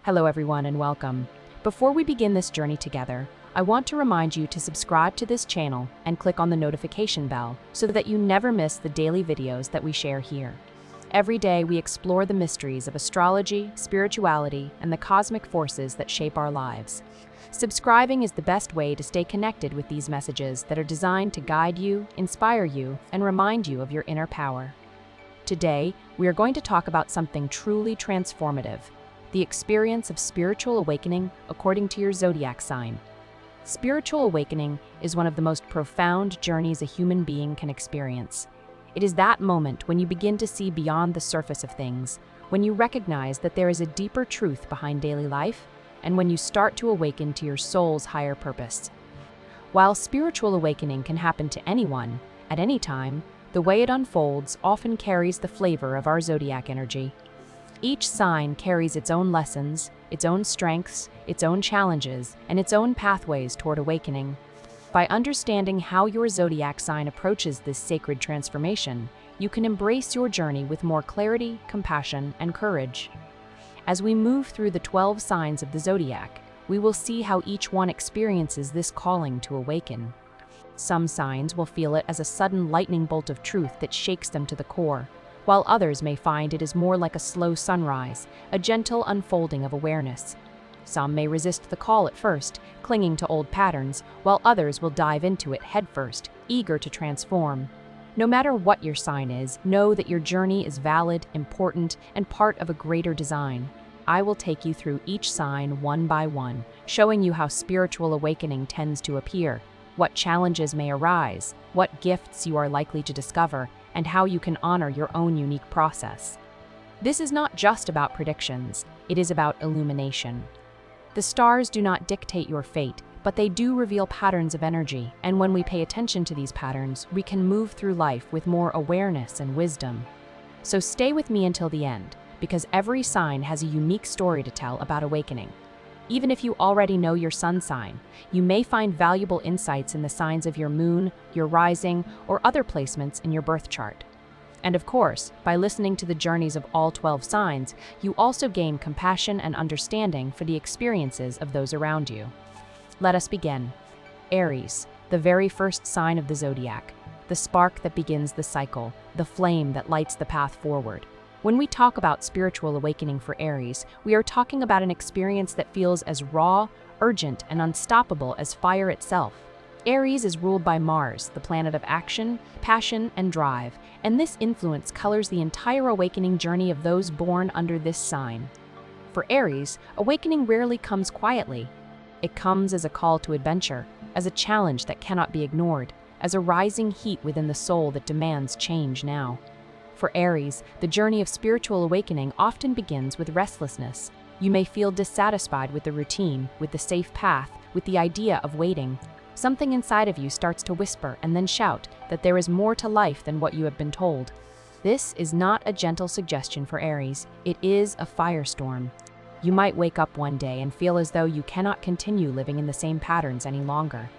Hello everyone and welcome. Before we begin this journey together, I want to remind you to subscribe to this channel and click on the notification bell so that you never miss the daily videos that we share here. Every day we explore the mysteries of astrology, spirituality, and the cosmic forces that shape our lives. Subscribing is the best way to stay connected with these messages that are designed to guide you, inspire you, and remind you of your inner power. Today, we are going to talk about something truly transformative: the experience of spiritual awakening according to your zodiac sign. Spiritual awakening is one of the most profound journeys a human being can experience. It is that moment when you begin to see beyond the surface of things, when you recognize that there is a deeper truth behind daily life, and when you start to awaken to your soul's higher purpose. While spiritual awakening can happen to anyone, at any time, the way it unfolds often carries the flavor of our zodiac energy. Each sign carries its own lessons, its own strengths, its own challenges, and its own pathways toward awakening. By understanding how your zodiac sign approaches this sacred transformation, you can embrace your journey with more clarity, compassion, and courage. As we move through the 12 signs of the zodiac, we will see how each one experiences this calling to awaken. Some signs will feel it as a sudden lightning bolt of truth that shakes them to the core, while others may find it is more like a slow sunrise, a gentle unfolding of awareness. Some may resist the call at first, clinging to old patterns, while others will dive into it headfirst, eager to transform. No matter what your sign is, know that your journey is valid, important, and part of a greater design. I will take you through each sign one by one, showing you how spiritual awakening tends to appear, what challenges may arise, what gifts you are likely to discover, and how you can honor your own unique process. This is not just about predictions, it is about illumination. The stars do not dictate your fate, but they do reveal patterns of energy, and when we pay attention to these patterns, we can move through life with more awareness and wisdom. So stay with me until the end, because every sign has a unique story to tell about awakening. Even if you already know your sun sign, you may find valuable insights in the signs of your moon, your rising, or other placements in your birth chart. And of course, by listening to the journeys of all 12 signs, you also gain compassion and understanding for the experiences of those around you. Let us begin. Aries, the very first sign of the zodiac, the spark that begins the cycle, the flame that lights the path forward. When we talk about spiritual awakening for Aries, we are talking about an experience that feels as raw, urgent, and unstoppable as fire itself. Aries is ruled by Mars, the planet of action, passion, and drive, and this influence colors the entire awakening journey of those born under this sign. For Aries, awakening rarely comes quietly. It comes as a call to adventure, as a challenge that cannot be ignored, as a rising heat within the soul that demands change now. For Aries, the journey of spiritual awakening often begins with restlessness. You may feel dissatisfied with the routine, with the safe path, with the idea of waiting. Something inside of you starts to whisper and then shout that there is more to life than what you have been told. This is not a gentle suggestion for Aries, it is a firestorm. You might wake up one day and feel as though you cannot continue living in the same patterns any longer.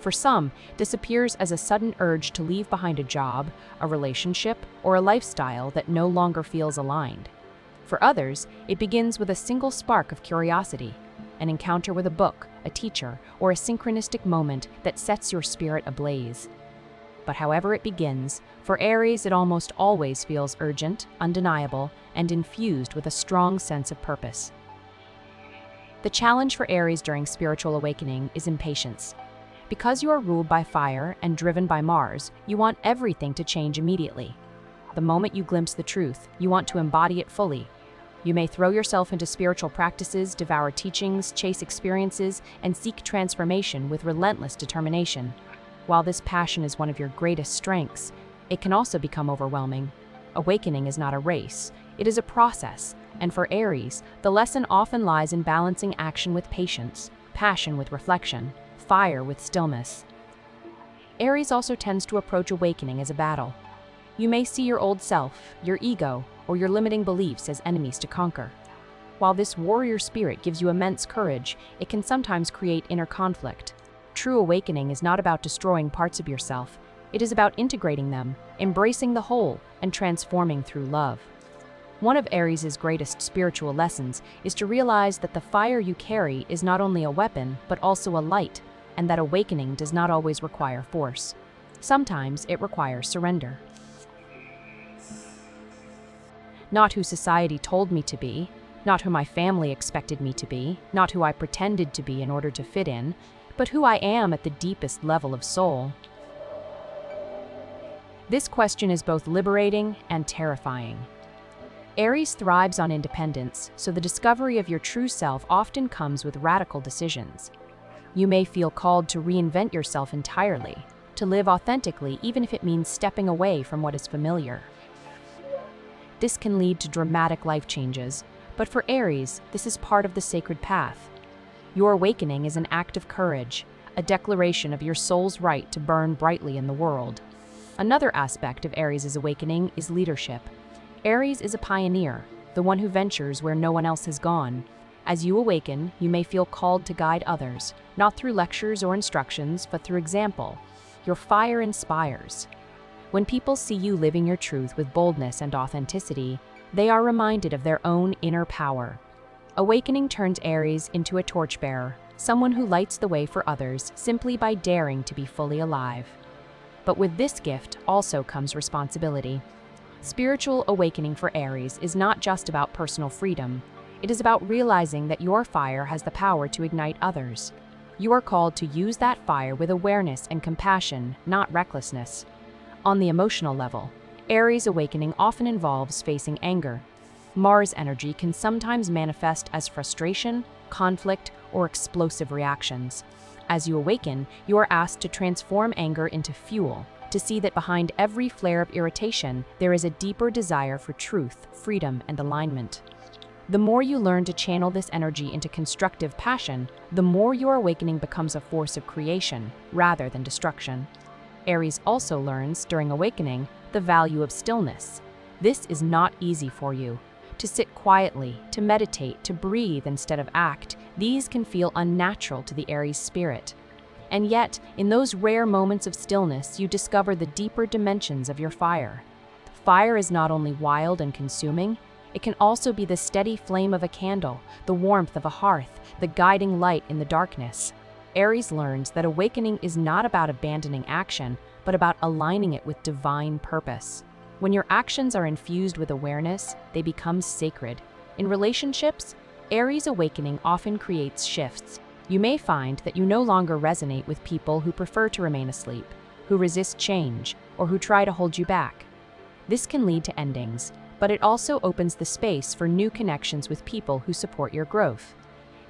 For some, this appears as a sudden urge to leave behind a job, a relationship, or a lifestyle that no longer feels aligned. For others, it begins with a single spark of curiosity, an encounter with a book, a teacher, or a synchronistic moment that sets your spirit ablaze. But however it begins, for Aries it almost always feels urgent, undeniable, and infused with a strong sense of purpose. The challenge for Aries during spiritual awakening is impatience. Because you are ruled by fire and driven by Mars, you want everything to change immediately. The moment you glimpse the truth, you want to embody it fully. You may throw yourself into spiritual practices, devour teachings, chase experiences, and seek transformation with relentless determination. While this passion is one of your greatest strengths, it can also become overwhelming. Awakening is not a race, it is a process, and for Aries, the lesson often lies in balancing action with patience, passion with reflection, fire with stillness. Aries also tends to approach awakening as a battle. You may see your old self, your ego, or your limiting beliefs as enemies to conquer. While this warrior spirit gives you immense courage, it can sometimes create inner conflict. True awakening is not about destroying parts of yourself. It is about integrating them, embracing the whole, and transforming through love. One of Aries' greatest spiritual lessons is to realize that the fire you carry is not only a weapon, but also a light, and that awakening does not always require force. Sometimes it requires surrender. Not who society told me to be, not who my family expected me to be, not who I pretended to be in order to fit in, but who I am at the deepest level of soul. This question is both liberating and terrifying. Aries thrives on independence, so the discovery of your true self often comes with radical decisions. You may feel called to reinvent yourself entirely, to live authentically even if it means stepping away from what is familiar. This can lead to dramatic life changes, but for Aries, this is part of the sacred path. Your awakening is an act of courage, a declaration of your soul's right to burn brightly in the world. Another aspect of Aries' awakening is leadership. Aries is a pioneer, the one who ventures where no one else has gone. As you awaken, you may feel called to guide others, not through lectures or instructions, but through example. Your fire inspires. When people see you living your truth with boldness and authenticity, they are reminded of their own inner power. Awakening turns Aries into a torchbearer, someone who lights the way for others simply by daring to be fully alive. But with this gift also comes responsibility. Spiritual awakening for Aries is not just about personal freedom. It is about realizing that your fire has the power to ignite others. You are called to use that fire with awareness and compassion, not recklessness. On the emotional level, Aries awakening often involves facing anger. Mars energy can sometimes manifest as frustration, conflict, or explosive reactions. As you awaken, you are asked to transform anger into fuel, to see that behind every flare of irritation, there is a deeper desire for truth, freedom, and alignment. The more you learn to channel this energy into constructive passion, the more your awakening becomes a force of creation, rather than destruction. Aries also learns, during awakening, the value of stillness. This is not easy for you. To sit quietly, to meditate, to breathe instead of act, these can feel unnatural to the Aries spirit. And yet, in those rare moments of stillness, you discover the deeper dimensions of your fire. Fire is not only wild and consuming, it can also be the steady flame of a candle, the warmth of a hearth, the guiding light in the darkness. Aries learns that awakening is not about abandoning action, but about aligning it with divine purpose. When your actions are infused with awareness, they become sacred. In relationships, Aries awakening often creates shifts. You may find that you no longer resonate with people who prefer to remain asleep, who resist change, or who try to hold you back. This can lead to endings, but it also opens the space for new connections with people who support your growth.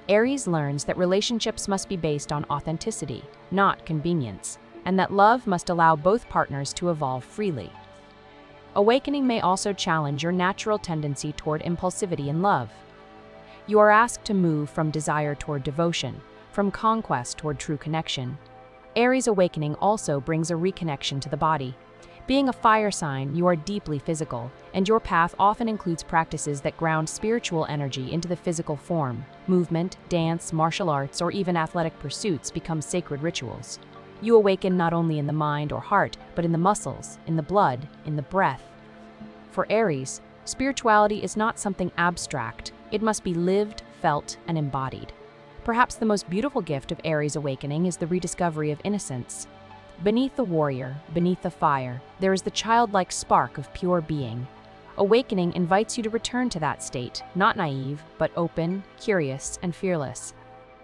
Aries learns that relationships must be based on authenticity, not convenience, and that love must allow both partners to evolve freely. Awakening may also challenge your natural tendency toward impulsivity in love. You are asked to move from desire toward devotion, from conquest toward true connection. Aries awakening also brings a reconnection to the body. Being a fire sign, you are deeply physical, and your path often includes practices that ground spiritual energy into the physical form. Movement, dance, martial arts, or even athletic pursuits become sacred rituals. You awaken not only in the mind or heart, but in the muscles, in the blood, in the breath. For Aries, spirituality is not something abstract. It must be lived, felt, and embodied. Perhaps the most beautiful gift of Aries awakening is the rediscovery of innocence. Beneath the warrior, beneath the fire, there is the childlike spark of pure being. Awakening invites you to return to that state, not naive, but open, curious, and fearless.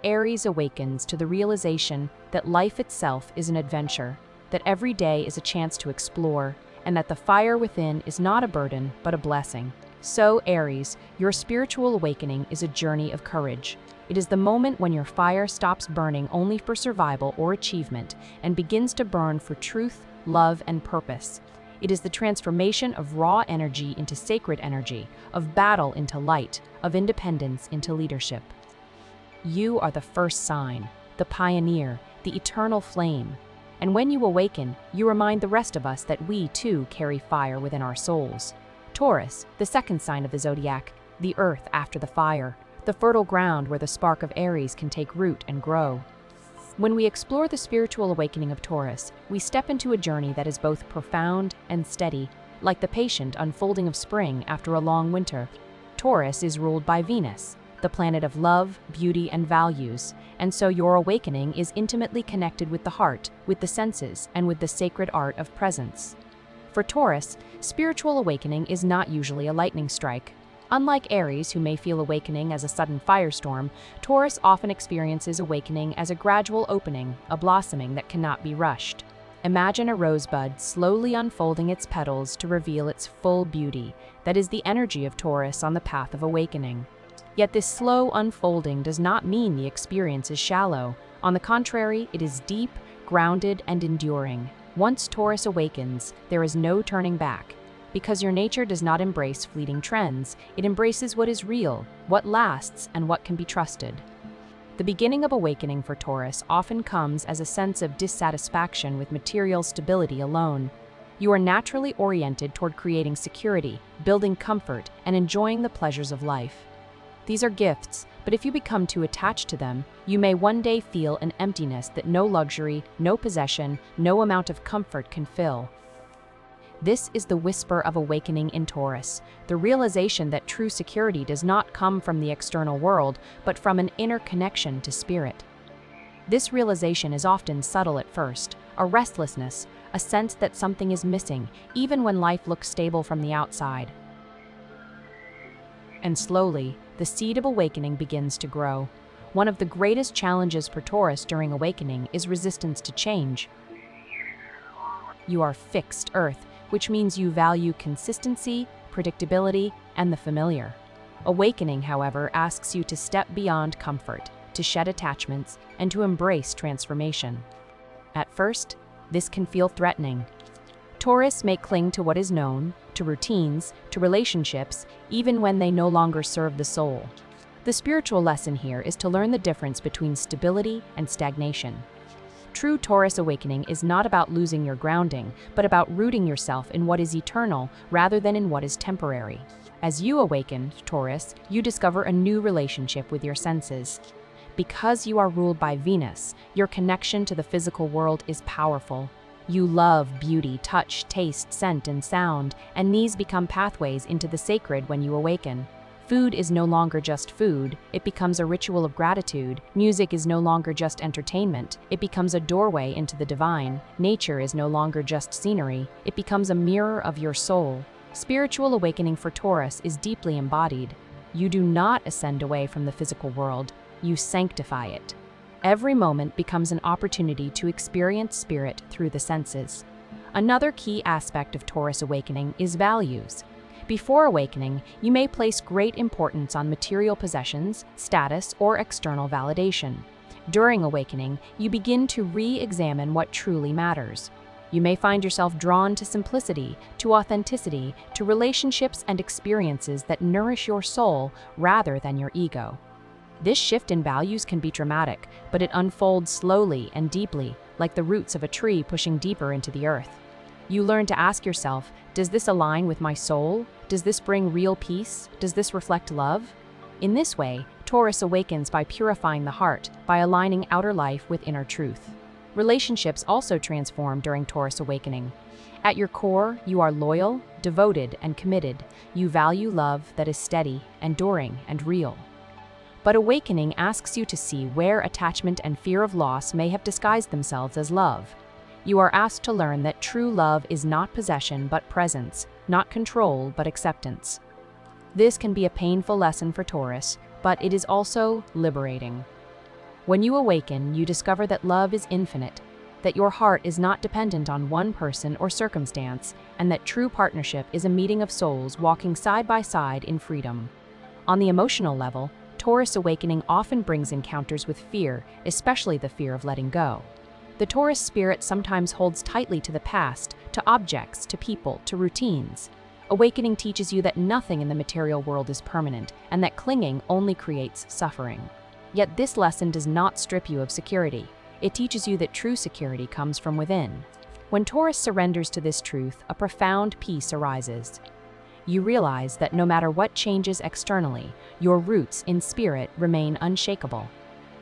Aries awakens to the realization that life itself is an adventure, that every day is a chance to explore, and that the fire within is not a burden, but a blessing. So, Aries, your spiritual awakening is a journey of courage. It is the moment when your fire stops burning only for survival or achievement and begins to burn for truth, love, and purpose. It is the transformation of raw energy into sacred energy, of battle into light, of independence into leadership. You are the first sign, the pioneer, the eternal flame. And when you awaken, you remind the rest of us that we, too, carry fire within our souls. Taurus, the second sign of the zodiac, the earth after the fire, the fertile ground where the spark of Aries can take root and grow. When we explore the spiritual awakening of Taurus, we step into a journey that is both profound and steady, like the patient unfolding of spring after a long winter. Taurus is ruled by Venus, the planet of love, beauty, and values, and so your awakening is intimately connected with the heart, with the senses, and with the sacred art of presence. For Taurus, spiritual awakening is not usually a lightning strike. Unlike Aries, who may feel awakening as a sudden firestorm, Taurus often experiences awakening as a gradual opening, a blossoming that cannot be rushed. Imagine a rosebud slowly unfolding its petals to reveal its full beauty. That is the energy of Taurus on the path of awakening. Yet this slow unfolding does not mean the experience is shallow. On the contrary, it is deep, grounded, and enduring. Once Taurus awakens, there is no turning back. Because your nature does not embrace fleeting trends, it embraces what is real, what lasts, and what can be trusted. The beginning of awakening for Taurus often comes as a sense of dissatisfaction with material stability alone. You are naturally oriented toward creating security, building comfort, and enjoying the pleasures of life. These are gifts, but if you become too attached to them, you may one day feel an emptiness that no luxury, no possession, no amount of comfort can fill. This is the whisper of awakening in Taurus, the realization that true security does not come from the external world, but from an inner connection to spirit. This realization is often subtle at first, a restlessness, a sense that something is missing, even when life looks stable from the outside. And slowly, the seed of awakening begins to grow. One of the greatest challenges for Taurus during awakening is resistance to change. You are fixed Earth, which means you value consistency, predictability, and the familiar. Awakening, however, asks you to step beyond comfort, to shed attachments, and to embrace transformation. At first, this can feel threatening. Taurus may cling to what is known, to routines, to relationships, even when they no longer serve the soul. The spiritual lesson here is to learn the difference between stability and stagnation. True Taurus awakening is not about losing your grounding, but about rooting yourself in what is eternal rather than in what is temporary. As you awaken, Taurus, you discover a new relationship with your senses. Because you are ruled by Venus, your connection to the physical world is powerful. You love beauty, touch, taste, scent, and sound, and these become pathways into the sacred when you awaken. Food is no longer just food, it becomes a ritual of gratitude. Music is no longer just entertainment, it becomes a doorway into the divine. Nature is no longer just scenery, it becomes a mirror of your soul. Spiritual awakening for Taurus is deeply embodied. You do not ascend away from the physical world, you sanctify it. Every moment becomes an opportunity to experience spirit through the senses. Another key aspect of Taurus awakening is values. Before awakening, you may place great importance on material possessions, status, or external validation. During awakening, you begin to re-examine what truly matters. You may find yourself drawn to simplicity, to authenticity, to relationships and experiences that nourish your soul rather than your ego. This shift in values can be dramatic, but it unfolds slowly and deeply, like the roots of a tree pushing deeper into the earth. You learn to ask yourself, does this align with my soul? Does this bring real peace? Does this reflect love? In this way, Taurus awakens by purifying the heart, by aligning outer life with inner truth. Relationships also transform during Taurus awakening. At your core, you are loyal, devoted, and committed. You value love that is steady, enduring, and real. But awakening asks you to see where attachment and fear of loss may have disguised themselves as love. You are asked to learn that true love is not possession but presence, not control but acceptance. This can be a painful lesson for Taurus, but it is also liberating. When you awaken, you discover that love is infinite, that your heart is not dependent on one person or circumstance, and that true partnership is a meeting of souls walking side by side in freedom. On the emotional level, Taurus awakening often brings encounters with fear, especially the fear of letting go. The Taurus spirit sometimes holds tightly to the past, to objects, to people, to routines. Awakening teaches you that nothing in the material world is permanent, and that clinging only creates suffering. Yet this lesson does not strip you of security. It teaches you that true security comes from within. When Taurus surrenders to this truth, a profound peace arises. You realize that no matter what changes externally, your roots in spirit remain unshakable.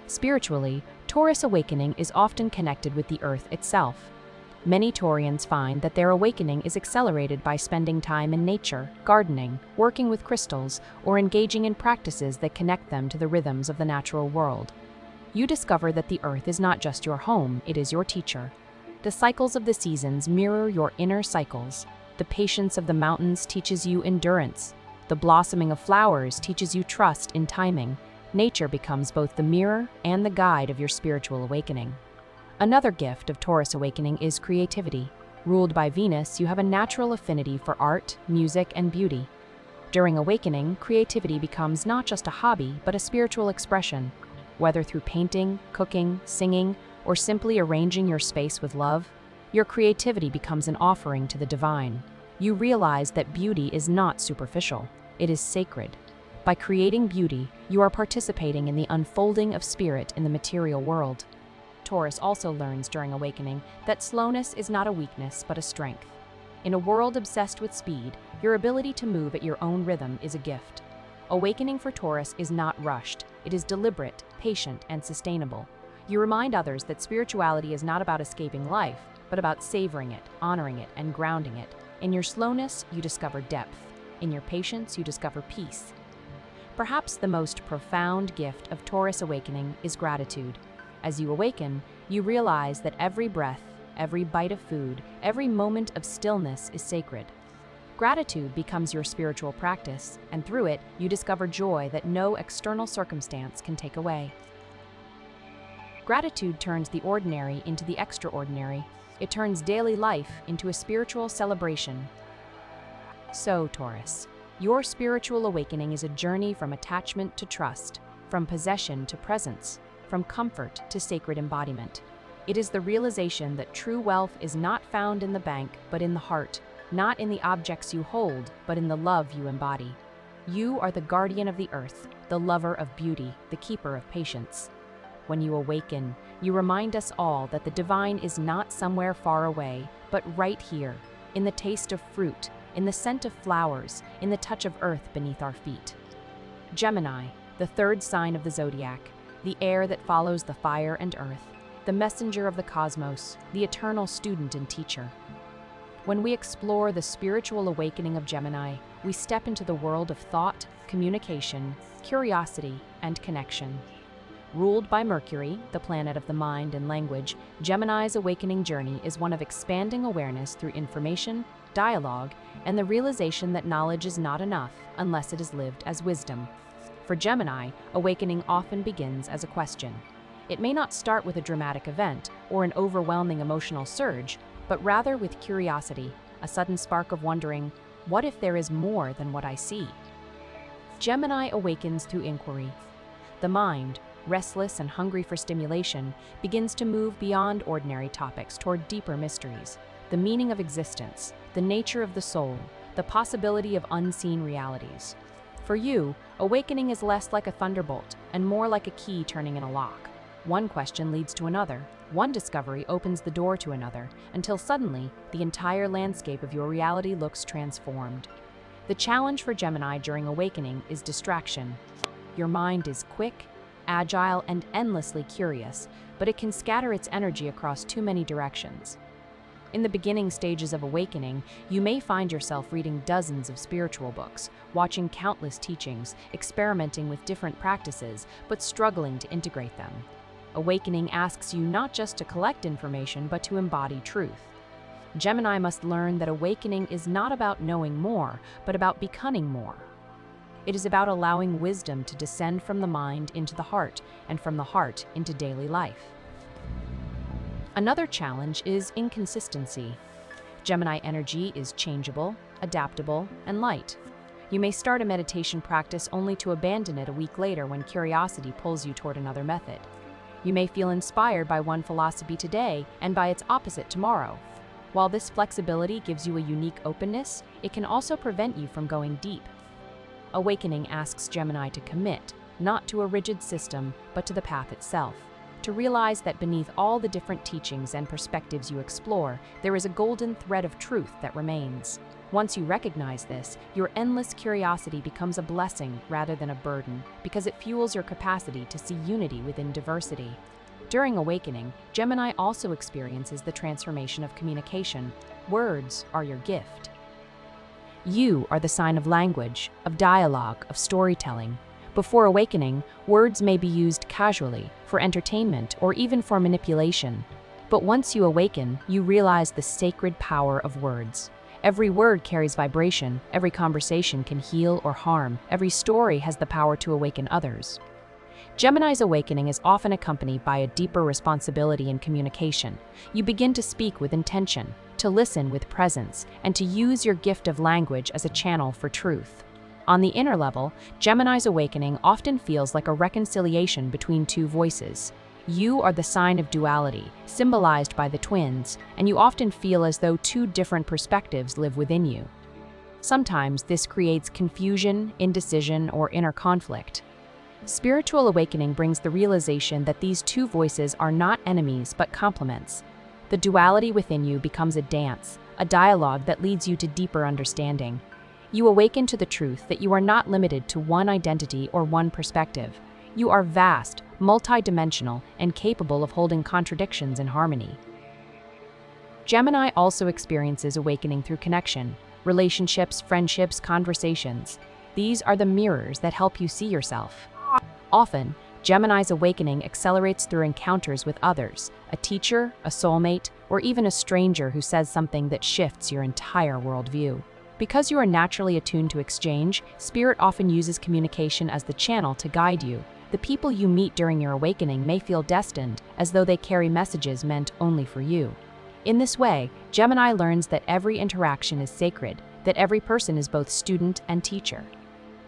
Spiritually, Taurus awakening is often connected with the earth itself. Many Taurians find that their awakening is accelerated by spending time in nature, gardening, working with crystals, or engaging in practices that connect them to the rhythms of the natural world. You discover that the earth is not just your home, it is your teacher. The cycles of the seasons mirror your inner cycles. The patience of the mountains teaches you endurance. The blossoming of flowers teaches you trust in timing. Nature becomes both the mirror and the guide of your spiritual awakening. Another gift of Taurus awakening is creativity. Ruled by Venus, you have a natural affinity for art, music, and beauty. During awakening, creativity becomes not just a hobby, but a spiritual expression. Whether through painting, cooking, singing, or simply arranging your space with love, your creativity becomes an offering to the divine. You realize that beauty is not superficial, it is sacred. By creating beauty, you are participating in the unfolding of spirit in the material world. Taurus also learns during awakening that slowness is not a weakness but a strength. In a world obsessed with speed, your ability to move at your own rhythm is a gift. Awakening for Taurus is not rushed, it is deliberate, patient, and sustainable. You remind others that spirituality is not about escaping life, but about savoring it, honoring it, and grounding it. In your slowness, you discover depth. In your patience, you discover peace. Perhaps the most profound gift of Taurus awakening is gratitude. As you awaken, you realize that every breath, every bite of food, every moment of stillness is sacred. Gratitude becomes your spiritual practice, and through it, you discover joy that no external circumstance can take away. Gratitude turns the ordinary into the extraordinary. It turns daily life into a spiritual celebration. So, Taurus, your spiritual awakening is a journey from attachment to trust, from possession to presence, from comfort to sacred embodiment. It is the realization that true wealth is not found in the bank, but in the heart, not in the objects you hold, but in the love you embody. You are the guardian of the earth, the lover of beauty, the keeper of patience. When you awaken, you remind us all that the divine is not somewhere far away, but right here, in the taste of fruit, in the scent of flowers, in the touch of earth beneath our feet. Gemini, the third sign of the zodiac, the air that follows the fire and earth, the messenger of the cosmos, the eternal student and teacher. When we explore the spiritual awakening of Gemini, we step into the world of thought, communication, curiosity, and connection. Ruled by Mercury, the planet of the mind and language, Gemini's awakening journey is one of expanding awareness through information, dialogue, and the realization that knowledge is not enough unless it is lived as wisdom. For Gemini, awakening often begins as a question. It may not start with a dramatic event or an overwhelming emotional surge, but rather with curiosity, a sudden spark of wondering, what if there is more than what I see? Gemini awakens through inquiry. The mind, restless and hungry for stimulation, begins to move beyond ordinary topics toward deeper mysteries, the meaning of existence, the nature of the soul, the possibility of unseen realities. For you, awakening is less like a thunderbolt and more like a key turning in a lock. One question leads to another, one discovery opens the door to another, until suddenly, the entire landscape of your reality looks transformed. The challenge for Gemini during awakening is distraction. Your mind is quick, agile, and endlessly curious, but it can scatter its energy across too many directions. In the beginning stages of awakening, you may find yourself reading dozens of spiritual books, watching countless teachings, experimenting with different practices, but struggling to integrate them. Awakening asks you not just to collect information, but to embody truth. Gemini must learn that awakening is not about knowing more, but about becoming more. It is about allowing wisdom to descend from the mind into the heart, and from the heart into daily life. Another challenge is inconsistency. Gemini energy is changeable, adaptable, and light. You may start a meditation practice only to abandon it a week later when curiosity pulls you toward another method. You may feel inspired by one philosophy today and by its opposite tomorrow. While this flexibility gives you a unique openness, it can also prevent you from going deep. Awakening asks Gemini to commit, not to a rigid system, but to the path itself. To realize that beneath all the different teachings and perspectives you explore, there is a golden thread of truth that remains. Once you recognize this, your endless curiosity becomes a blessing rather than a burden, because it fuels your capacity to see unity within diversity. During awakening, Gemini also experiences the transformation of communication. Words are your gift. You are the sign of language, of dialogue, of storytelling. Before awakening, words may be used casually, for entertainment, or even for manipulation. But once you awaken, you realize the sacred power of words. Every word carries vibration, every conversation can heal or harm, every story has the power to awaken others. Gemini's awakening is often accompanied by a deeper responsibility in communication. You begin to speak with intention, to listen with presence, and to use your gift of language as a channel for truth. On the inner level, Gemini's awakening often feels like a reconciliation between two voices. You are the sign of duality, symbolized by the twins, and you often feel as though two different perspectives live within you. Sometimes this creates confusion, indecision, or inner conflict. Spiritual awakening brings the realization that these two voices are not enemies but complements. The duality within you becomes a dance, a dialogue that leads you to deeper understanding. You awaken to the truth that you are not limited to one identity or one perspective. You are vast, multidimensional, and capable of holding contradictions in harmony. Gemini also experiences awakening through connection, relationships, friendships, conversations. These are the mirrors that help you see yourself. Often, Gemini's awakening accelerates through encounters with others, a teacher, a soulmate, or even a stranger who says something that shifts your entire worldview. Because you are naturally attuned to exchange, Spirit often uses communication as the channel to guide you. The people you meet during your awakening may feel destined, as though they carry messages meant only for you. In this way, Gemini learns that every interaction is sacred, that every person is both student and teacher.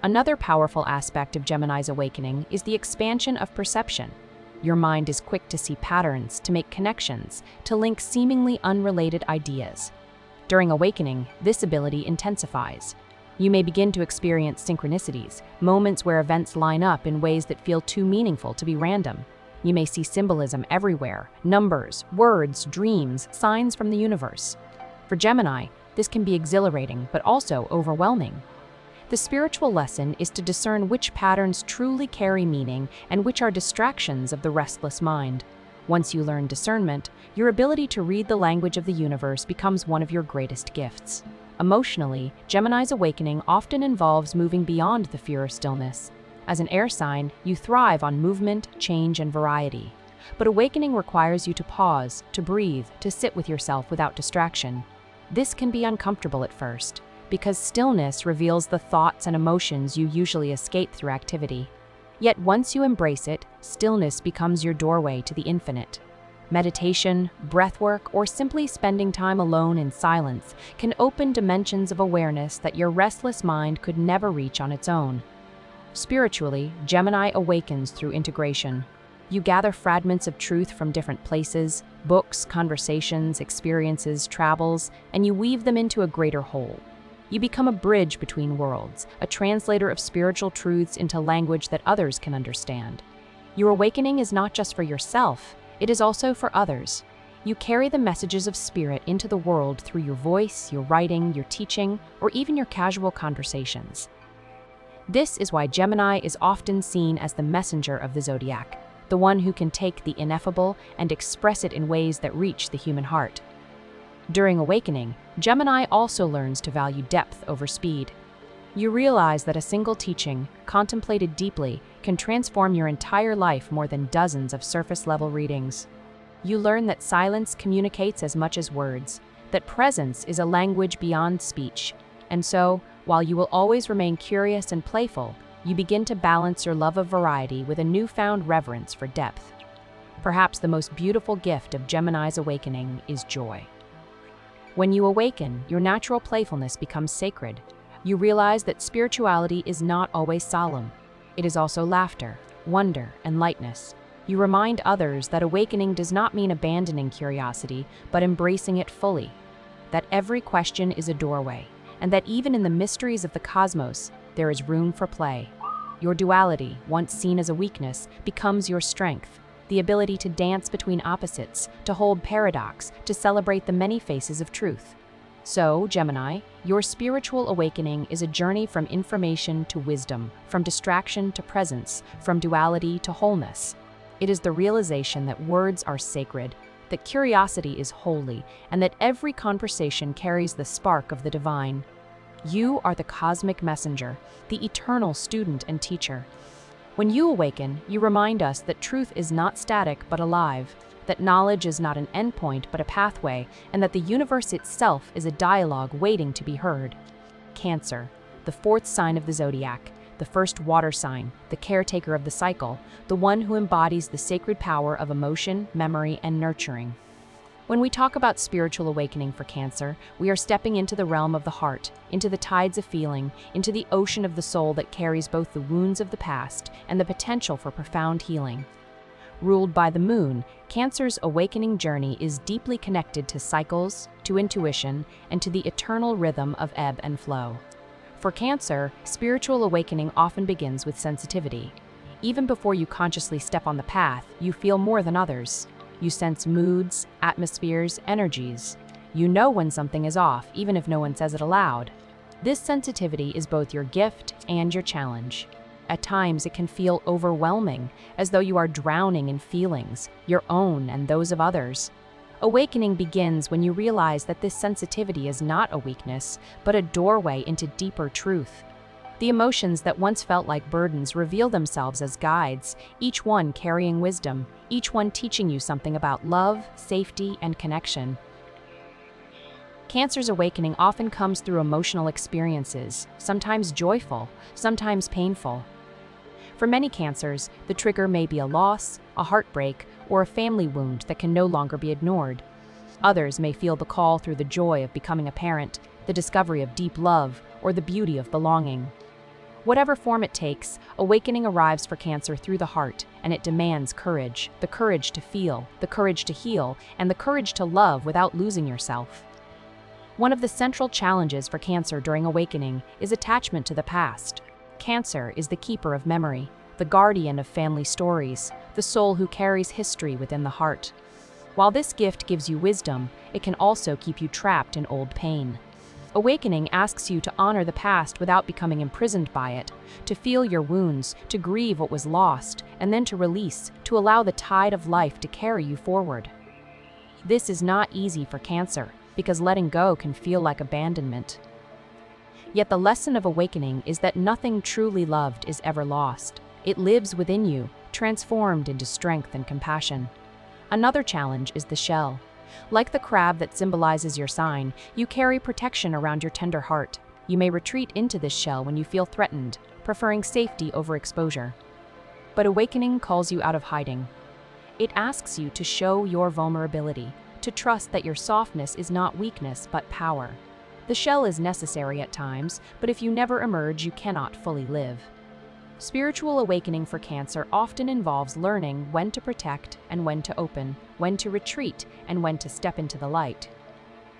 Another powerful aspect of Gemini's awakening is the expansion of perception. Your mind is quick to see patterns, to make connections, to link seemingly unrelated ideas. During awakening, this ability intensifies. You may begin to experience synchronicities, moments where events line up in ways that feel too meaningful to be random. You may see symbolism everywhere, numbers, words, dreams, signs from the universe. For Gemini, this can be exhilarating, but also overwhelming. The spiritual lesson is to discern which patterns truly carry meaning and which are distractions of the restless mind. Once you learn discernment, your ability to read the language of the universe becomes one of your greatest gifts. Emotionally, Gemini's awakening often involves moving beyond the fear of stillness. As an air sign, you thrive on movement, change, and variety. But awakening requires you to pause, to breathe, to sit with yourself without distraction. This can be uncomfortable at first, because stillness reveals the thoughts and emotions you usually escape through activity. Yet once you embrace it, stillness becomes your doorway to the infinite. Meditation, breathwork, or simply spending time alone in silence can open dimensions of awareness that your restless mind could never reach on its own. Spiritually, Gemini awakens through integration. You gather fragments of truth from different places, books, conversations, experiences, travels, and you weave them into a greater whole. You become a bridge between worlds, a translator of spiritual truths into language that others can understand. Your awakening is not just for yourself, it is also for others. You carry the messages of spirit into the world through your voice, your writing, your teaching, or even your casual conversations. This is why Gemini is often seen as the messenger of the Zodiac, the one who can take the ineffable and express it in ways that reach the human heart. During awakening, Gemini also learns to value depth over speed. You realize that a single teaching, contemplated deeply, can transform your entire life more than dozens of surface-level readings. You learn that silence communicates as much as words, that presence is a language beyond speech, and so, while you will always remain curious and playful, you begin to balance your love of variety with a newfound reverence for depth. Perhaps the most beautiful gift of Gemini's awakening is joy. When you awaken, your natural playfulness becomes sacred. You realize that spirituality is not always solemn. It is also laughter, wonder, and lightness. You remind others that awakening does not mean abandoning curiosity, but embracing it fully. That every question is a doorway, and that even in the mysteries of the cosmos, there is room for play. Your duality, once seen as a weakness, becomes your strength. The ability to dance between opposites, to hold paradox, to celebrate the many faces of truth. So, Gemini, your spiritual awakening is a journey from information to wisdom, from distraction to presence, from duality to wholeness. It is the realization that words are sacred, that curiosity is holy, and that every conversation carries the spark of the divine. You are the cosmic messenger, the eternal student and teacher. When you awaken, you remind us that truth is not static but alive, that knowledge is not an endpoint but a pathway, and that the universe itself is a dialogue waiting to be heard. Cancer, the fourth sign of the zodiac, the first water sign, the caretaker of the cycle, the one who embodies the sacred power of emotion, memory, and nurturing. When we talk about spiritual awakening for Cancer, we are stepping into the realm of the heart, into the tides of feeling, into the ocean of the soul that carries both the wounds of the past and the potential for profound healing. Ruled by the moon, Cancer's awakening journey is deeply connected to cycles, to intuition, and to the eternal rhythm of ebb and flow. For Cancer, spiritual awakening often begins with sensitivity. Even before you consciously step on the path, you feel more than others. You sense moods, atmospheres, energies. You know when something is off, even if no one says it aloud. This sensitivity is both your gift and your challenge. At times, it can feel overwhelming, as though you are drowning in feelings, your own and those of others. Awakening begins when you realize that this sensitivity is not a weakness, but a doorway into deeper truth. The emotions that once felt like burdens reveal themselves as guides, each one carrying wisdom, each one teaching you something about love, safety, and connection. Cancer's awakening often comes through emotional experiences, sometimes joyful, sometimes painful. For many Cancers, the trigger may be a loss, a heartbreak, or a family wound that can no longer be ignored. Others may feel the call through the joy of becoming a parent, the discovery of deep love, or the beauty of belonging. Whatever form it takes, awakening arrives for Cancer through the heart, and it demands courage, the courage to feel, the courage to heal, and the courage to love without losing yourself. One of the central challenges for Cancer during awakening is attachment to the past. Cancer is the keeper of memory, the guardian of family stories, the soul who carries history within the heart. While this gift gives you wisdom, it can also keep you trapped in old pain. Awakening asks you to honor the past without becoming imprisoned by it, to feel your wounds, to grieve what was lost, and then to release, to allow the tide of life to carry you forward. This is not easy for Cancer, because letting go can feel like abandonment. Yet the lesson of awakening is that nothing truly loved is ever lost. It lives within you, transformed into strength and compassion. Another challenge is the shell. Like the crab that symbolizes your sign, you carry protection around your tender heart. You may retreat into this shell when you feel threatened, preferring safety over exposure. But awakening calls you out of hiding. It asks you to show your vulnerability, to trust that your softness is not weakness but power. The shell is necessary at times, but if you never emerge, you cannot fully live. Spiritual awakening for Cancer often involves learning when to protect and when to open, when to retreat and when to step into the light.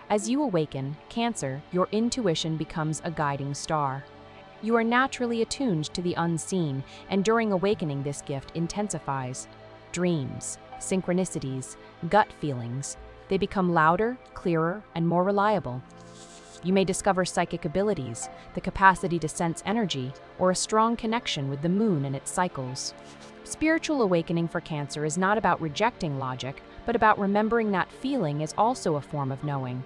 As you awaken, Cancer, your intuition becomes a guiding star. You are naturally attuned to the unseen, and during awakening this gift intensifies. Dreams, synchronicities, gut feelings, they become louder, clearer, and more reliable. You may discover psychic abilities, the capacity to sense energy, or a strong connection with the moon and its cycles. Spiritual awakening for Cancer is not about rejecting logic, but about remembering that feeling is also a form of knowing.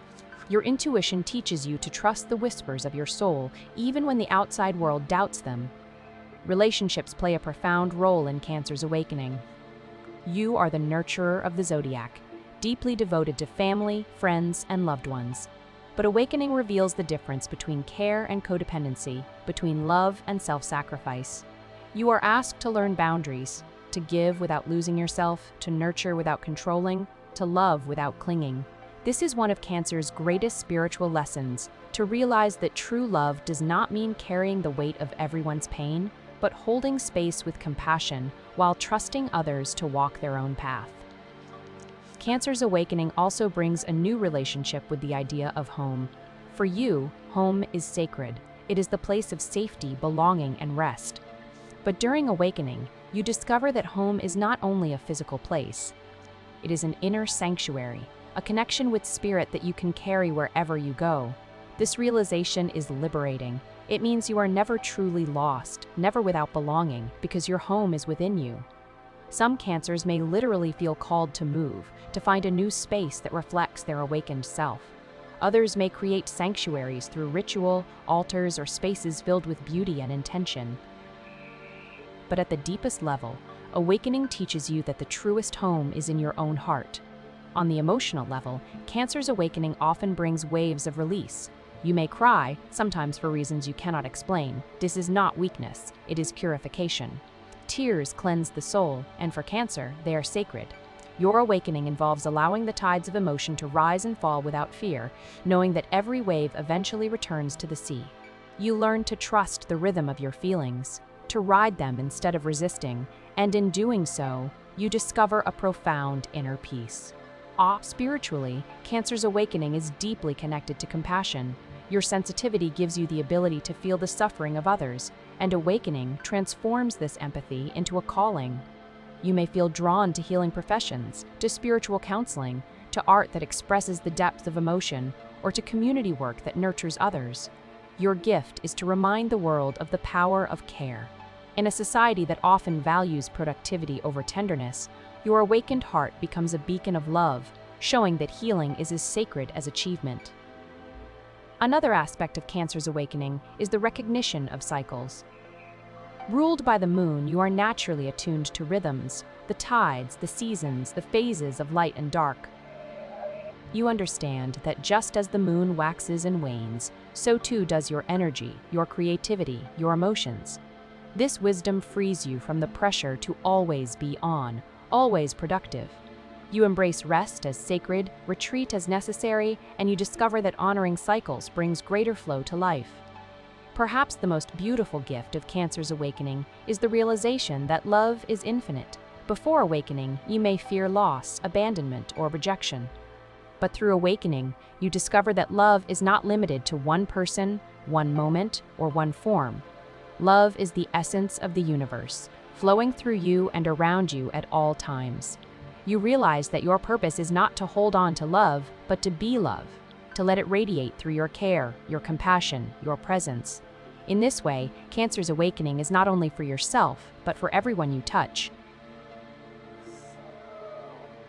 Your intuition teaches you to trust the whispers of your soul, even when the outside world doubts them. Relationships play a profound role in Cancer's awakening. You are the nurturer of the zodiac, deeply devoted to family, friends, and loved ones. But awakening reveals the difference between care and codependency, between love and self-sacrifice. You are asked to learn boundaries, to give without losing yourself, to nurture without controlling, to love without clinging. This is one of Cancer's greatest spiritual lessons, to realize that true love does not mean carrying the weight of everyone's pain, but holding space with compassion while trusting others to walk their own path. Cancer's awakening also brings a new relationship with the idea of home. For you, home is sacred. It is the place of safety, belonging, and rest. But during awakening, you discover that home is not only a physical place. It is an inner sanctuary, a connection with spirit that you can carry wherever you go. This realization is liberating. It means you are never truly lost, never without belonging, because your home is within you. Some Cancers may literally feel called to move, to find a new space that reflects their awakened self. Others may create sanctuaries through ritual, altars, or spaces filled with beauty and intention. But at the deepest level, awakening teaches you that the truest home is in your own heart. On the emotional level, Cancer's awakening often brings waves of release. You may cry, sometimes for reasons you cannot explain. This is not weakness, it is purification. Tears cleanse the soul, and for Cancer, they are sacred. Your awakening involves allowing the tides of emotion to rise and fall without fear, knowing that every wave eventually returns to the sea. You learn to trust the rhythm of your feelings, to ride them instead of resisting, and in doing so, you discover a profound inner peace. Spiritually, Cancer's awakening is deeply connected to compassion. Your sensitivity gives you the ability to feel the suffering of others, and awakening transforms this empathy into a calling. You may feel drawn to healing professions, to spiritual counseling, to art that expresses the depth of emotion, or to community work that nurtures others. Your gift is to remind the world of the power of care. In a society that often values productivity over tenderness, your awakened heart becomes a beacon of love, showing that healing is as sacred as achievement. Another aspect of Cancer's awakening is the recognition of cycles. Ruled by the moon, you are naturally attuned to rhythms, the tides, the seasons, the phases of light and dark. You understand that just as the moon waxes and wanes, so too does your energy, your creativity, your emotions. This wisdom frees you from the pressure to always be on, always productive. You embrace rest as sacred, retreat as necessary, and you discover that honoring cycles brings greater flow to life. Perhaps the most beautiful gift of Cancer's awakening is the realization that love is infinite. Before awakening, you may fear loss, abandonment, or rejection. But through awakening, you discover that love is not limited to one person, one moment, or one form. Love is the essence of the universe, flowing through you and around you at all times. You realize that your purpose is not to hold on to love, but to be love, to let it radiate through your care, your compassion, your presence. In this way, Cancer's awakening is not only for yourself, but for everyone you touch.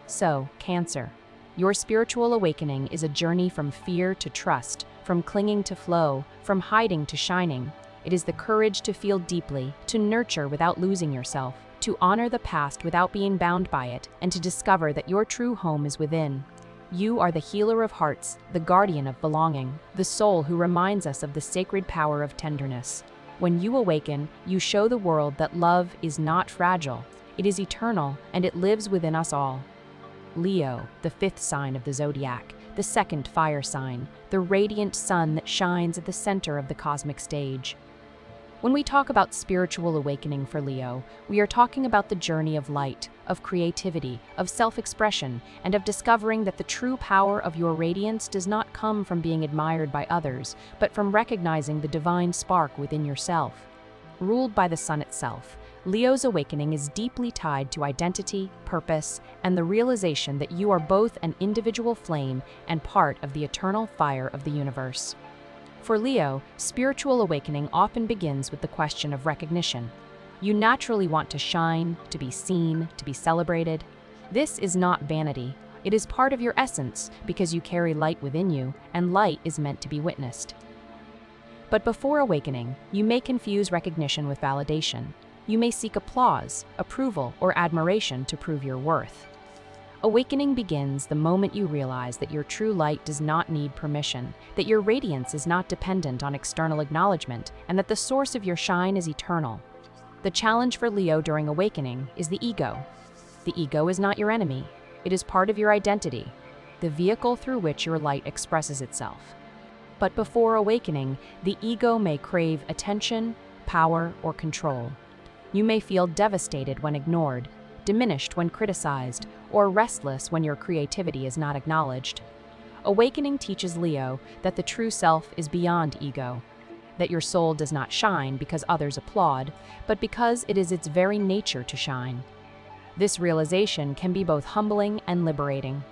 So, Cancer, your spiritual awakening is a journey from fear to trust, from clinging to flow, from hiding to shining. It is the courage to feel deeply, to nurture without losing yourself, to honor the past without being bound by it, and to discover that your true home is within. You are the healer of hearts, the guardian of belonging, the soul who reminds us of the sacred power of tenderness. When you awaken, you show the world that love is not fragile, it is eternal, and it lives within us all. Leo, the fifth sign of the Zodiac, the second fire sign, the radiant sun that shines at the center of the cosmic stage. When we talk about spiritual awakening for Leo, we are talking about the journey of light, of creativity, of self-expression, and of discovering that the true power of your radiance does not come from being admired by others, but from recognizing the divine spark within yourself. Ruled by the sun itself, Leo's awakening is deeply tied to identity, purpose, and the realization that you are both an individual flame and part of the eternal fire of the universe. For Leo, spiritual awakening often begins with the question of recognition. You naturally want to shine, to be seen, to be celebrated. This is not vanity. It is part of your essence because you carry light within you, and light is meant to be witnessed. But before awakening, you may confuse recognition with validation. You may seek applause, approval, or admiration to prove your worth. Awakening begins the moment you realize that your true light does not need permission, that your radiance is not dependent on external acknowledgement, and that the source of your shine is eternal. The challenge for Leo during awakening is the ego. The ego is not your enemy. It is part of your identity, the vehicle through which your light expresses itself. But before awakening, the ego may crave attention, power, or control. You may feel devastated when ignored, diminished when criticized, or restless when your creativity is not acknowledged. Awakening teaches Leo that the true self is beyond ego, that your soul does not shine because others applaud, but because it is its very nature to shine. This realization can be both humbling and liberating.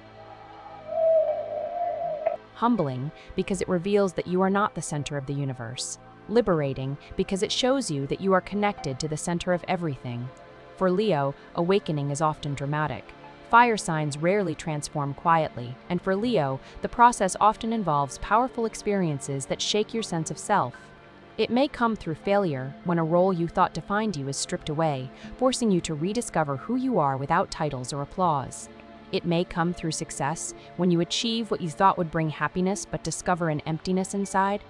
Humbling because it reveals that you are not the center of the universe. Liberating because it shows you that you are connected to the center of everything. For Leo, awakening is often dramatic. Fire signs rarely transform quietly, and for Leo, the process often involves powerful experiences that shake your sense of self. It may come through failure, when a role you thought defined you is stripped away, forcing you to rediscover who you are without titles or applause. It may come through success, when you achieve what you thought would bring happiness but discover an emptiness inside.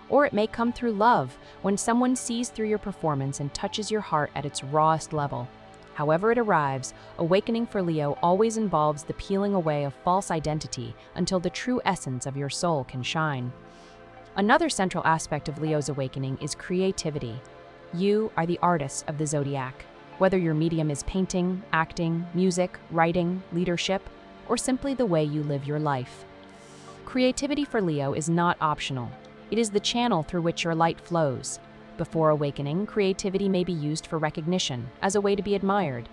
Or it may come through love, when someone sees through your performance and touches your heart at its rawest level. However it arrives, awakening for Leo always involves the peeling away of false identity until the true essence of your soul can shine. Another central aspect of Leo's awakening is creativity. You are the artist of the Zodiac. Whether your medium is painting, acting, music, writing, leadership, or simply the way you live your life. Creativity for Leo is not optional. It is the channel through which your light flows. Before awakening, creativity may be used for recognition, as a way to be admired.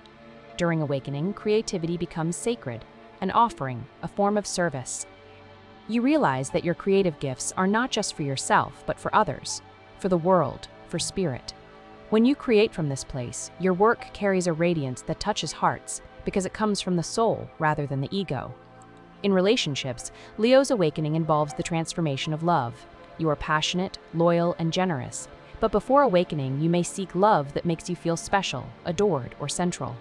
During awakening, creativity becomes sacred, an offering, a form of service. You realize that your creative gifts are not just for yourself, but for others, for the world, for spirit. When you create from this place, your work carries a radiance that touches hearts, because it comes from the soul rather than the ego. In relationships, Leo's awakening involves the transformation of love. You are passionate, loyal, and generous. But before awakening, you may seek love that makes you feel special, adored, or central.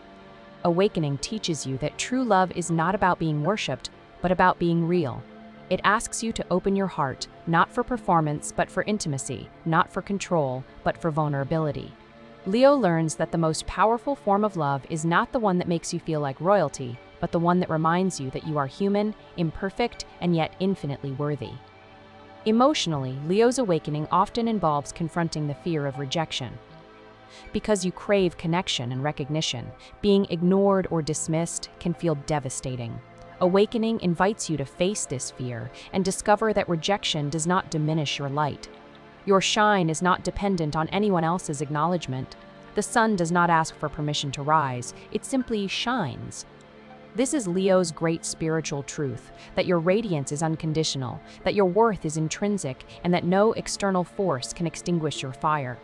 Awakening teaches you that true love is not about being worshipped, but about being real. It asks you to open your heart, not for performance, but for intimacy, not for control, but for vulnerability. Leo learns that the most powerful form of love is not the one that makes you feel like royalty, but the one that reminds you that you are human, imperfect, and yet infinitely worthy. Emotionally, Leo's awakening often involves confronting the fear of rejection. Because you crave connection and recognition, being ignored or dismissed can feel devastating. Awakening invites you to face this fear and discover that rejection does not diminish your light. Your shine is not dependent on anyone else's acknowledgement. The sun does not ask for permission to rise, it simply shines. This is Leo's great spiritual truth, that your radiance is unconditional, that your worth is intrinsic, and that no external force can extinguish your fire.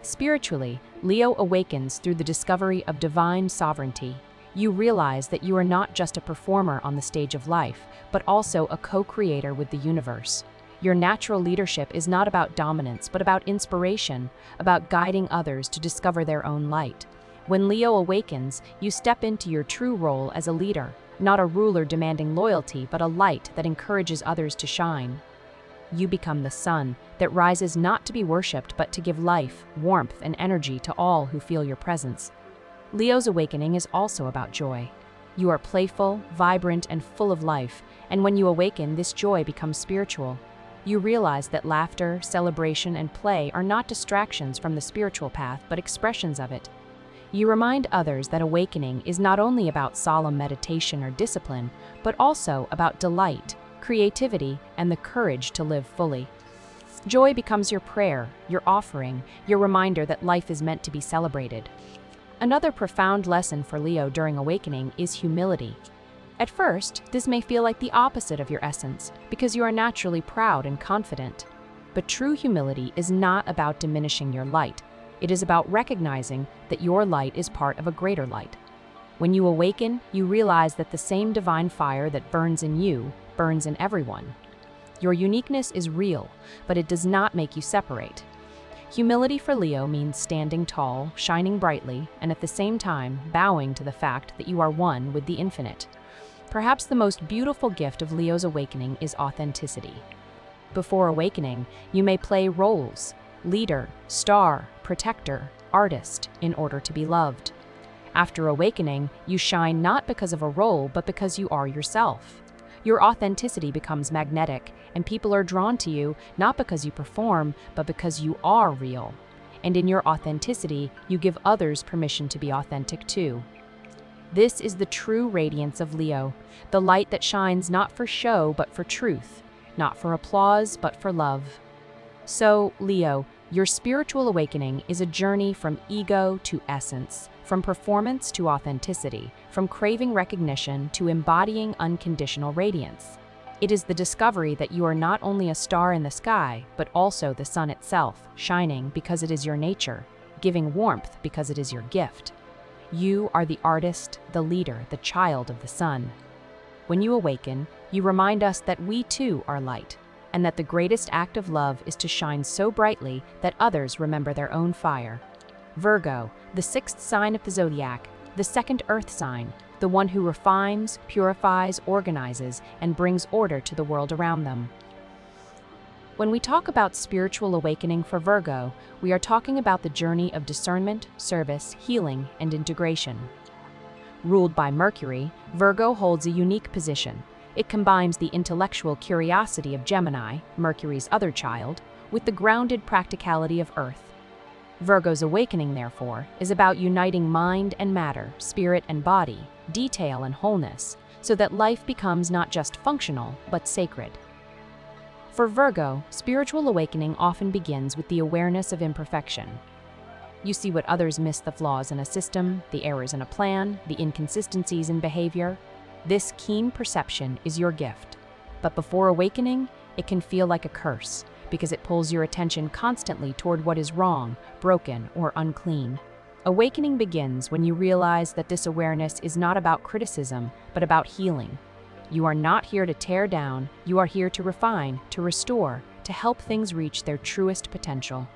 Spiritually, Leo awakens through the discovery of divine sovereignty. You realize that you are not just a performer on the stage of life, but also a co-creator with the universe. Your natural leadership is not about dominance, but about inspiration, about guiding others to discover their own light. When Leo awakens, you step into your true role as a leader, not a ruler demanding loyalty, but a light that encourages others to shine. You become the sun that rises not to be worshipped, but to give life, warmth, and energy to all who feel your presence. Leo's awakening is also about joy. You are playful, vibrant, and full of life, and when you awaken, this joy becomes spiritual. You realize that laughter, celebration, and play are not distractions from the spiritual path, but expressions of it. You remind others that awakening is not only about solemn meditation or discipline, but also about delight, creativity, and the courage to live fully. Joy becomes your prayer, your offering, your reminder that life is meant to be celebrated. Another profound lesson for Leo during awakening is humility. At first, this may feel like the opposite of your essence, because you are naturally proud and confident. But true humility is not about diminishing your light. It is about recognizing that your light is part of a greater light. When you awaken, you realize that the same divine fire that burns in you burns in everyone. Your uniqueness is real, but it does not make you separate. Humility for Leo means standing tall, shining brightly, and at the same time bowing to the fact that you are one with the infinite. Perhaps the most beautiful gift of Leo's awakening is authenticity. Before awakening, you may play roles: leader, star, protector, artist, in order to be loved. After awakening, you shine not because of a role, but because you are yourself. Your authenticity becomes magnetic, and people are drawn to you not because you perform, but because you are real. And in your authenticity, you give others permission to be authentic too. This is the true radiance of Leo, the light that shines not for show, but for truth, not for applause, but for love. So, Leo, your spiritual awakening is a journey from ego to essence, from performance to authenticity, from craving recognition to embodying unconditional radiance. It is the discovery that you are not only a star in the sky, but also the sun itself, shining because it is your nature, giving warmth because it is your gift. You are the artist, the leader, the child of the sun. When you awaken, you remind us that we too are light, and that the greatest act of love is to shine so brightly that others remember their own fire. Virgo, the sixth sign of the zodiac, the second earth sign, the one who refines, purifies, organizes, and brings order to the world around them. When we talk about spiritual awakening for Virgo, we are talking about the journey of discernment, service, healing, and integration. Ruled by Mercury, Virgo holds a unique position. It combines the intellectual curiosity of Gemini, Mercury's other child, with the grounded practicality of Earth. Virgo's awakening, therefore, is about uniting mind and matter, spirit and body, detail and wholeness, so that life becomes not just functional, but sacred. For Virgo, spiritual awakening often begins with the awareness of imperfection. You see what others miss: the flaws in a system, the errors in a plan, the inconsistencies in behavior. This keen perception is your gift. But before awakening, it can feel like a curse, because it pulls your attention constantly toward what is wrong, broken, or unclean. Awakening begins when you realize that this awareness is not about criticism, but about healing. You are not here to tear down, you are here to refine, to restore, to help things reach their truest potential.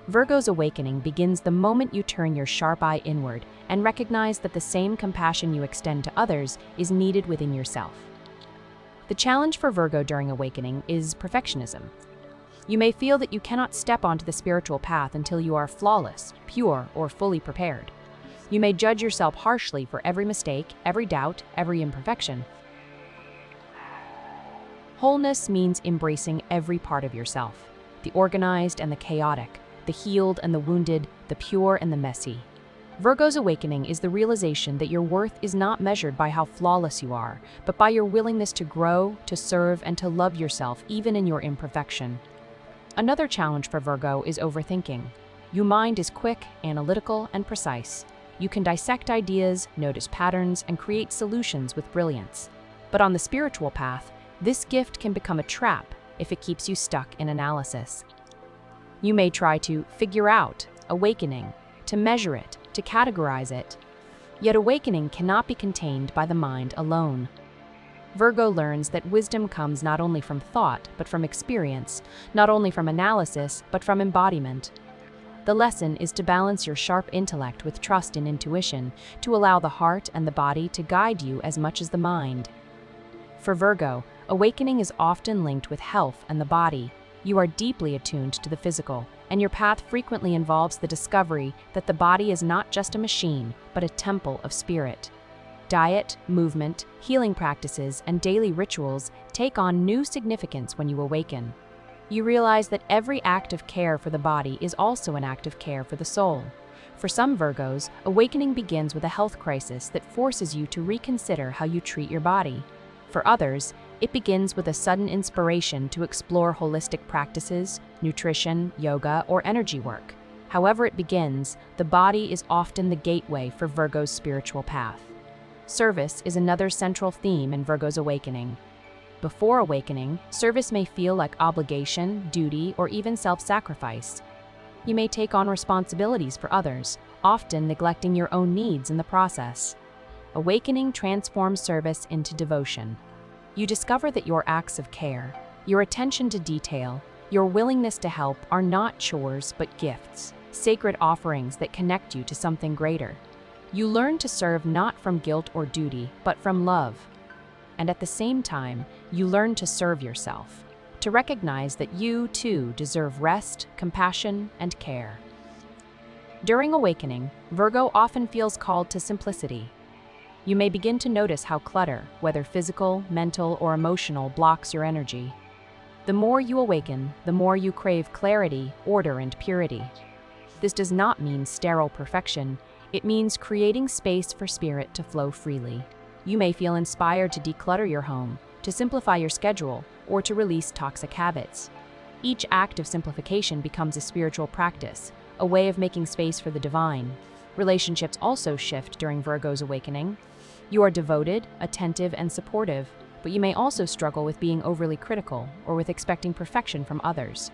Virgo's awakening begins the moment you turn your sharp eye inward and recognize that the same compassion you extend to others is needed within yourself. The challenge for Virgo during awakening is perfectionism. You may feel that you cannot step onto the spiritual path until you are flawless, pure, or fully prepared. You may judge yourself harshly for every mistake, every doubt, every imperfection. Wholeness means embracing every part of yourself, the organized and the chaotic, the healed and the wounded, the pure and the messy. Virgo's awakening is the realization that your worth is not measured by how flawless you are, but by your willingness to grow, to serve, and to love yourself even in your imperfection. Another challenge for Virgo is overthinking. Your mind is quick, analytical, and precise. You can dissect ideas, notice patterns, and create solutions with brilliance. But on the spiritual path, this gift can become a trap if it keeps you stuck in analysis. You may try to figure out awakening, to measure it, to categorize it. Yet awakening cannot be contained by the mind alone. Virgo learns that wisdom comes not only from thought, but from experience, not only from analysis, but from embodiment. The lesson is to balance your sharp intellect with trust in intuition, to allow the heart and the body to guide you as much as the mind. For Virgo, awakening is often linked with health and the body. You are deeply attuned to the physical, and your path frequently involves the discovery that the body is not just a machine, but a temple of spirit. Diet, movement, healing practices, and daily rituals take on new significance when you awaken. You realize that every act of care for the body is also an act of care for the soul. For some Virgos, awakening begins with a health crisis that forces you to reconsider how you treat your body. For others, it begins with a sudden inspiration to explore holistic practices, nutrition, yoga, or energy work. However it begins, the body is often the gateway for Virgo's spiritual path. Service is another central theme in Virgo's awakening. Before awakening, service may feel like obligation, duty, or even self-sacrifice. You may take on responsibilities for others, often neglecting your own needs in the process. Awakening transforms service into devotion. You discover that your acts of care, your attention to detail, your willingness to help are not chores but gifts, sacred offerings that connect you to something greater. You learn to serve not from guilt or duty, but from love. And at the same time, you learn to serve yourself, to recognize that you, too, deserve rest, compassion, and care. During awakening, Virgo often feels called to simplicity. You may begin to notice how clutter, whether physical, mental, or emotional, blocks your energy. The more you awaken, the more you crave clarity, order, and purity. This does not mean sterile perfection. It means creating space for spirit to flow freely. You may feel inspired to declutter your home, to simplify your schedule, or to release toxic habits. Each act of simplification becomes a spiritual practice, a way of making space for the divine. Relationships also shift during Virgo's awakening. You are devoted, attentive, and supportive, but you may also struggle with being overly critical or with expecting perfection from others.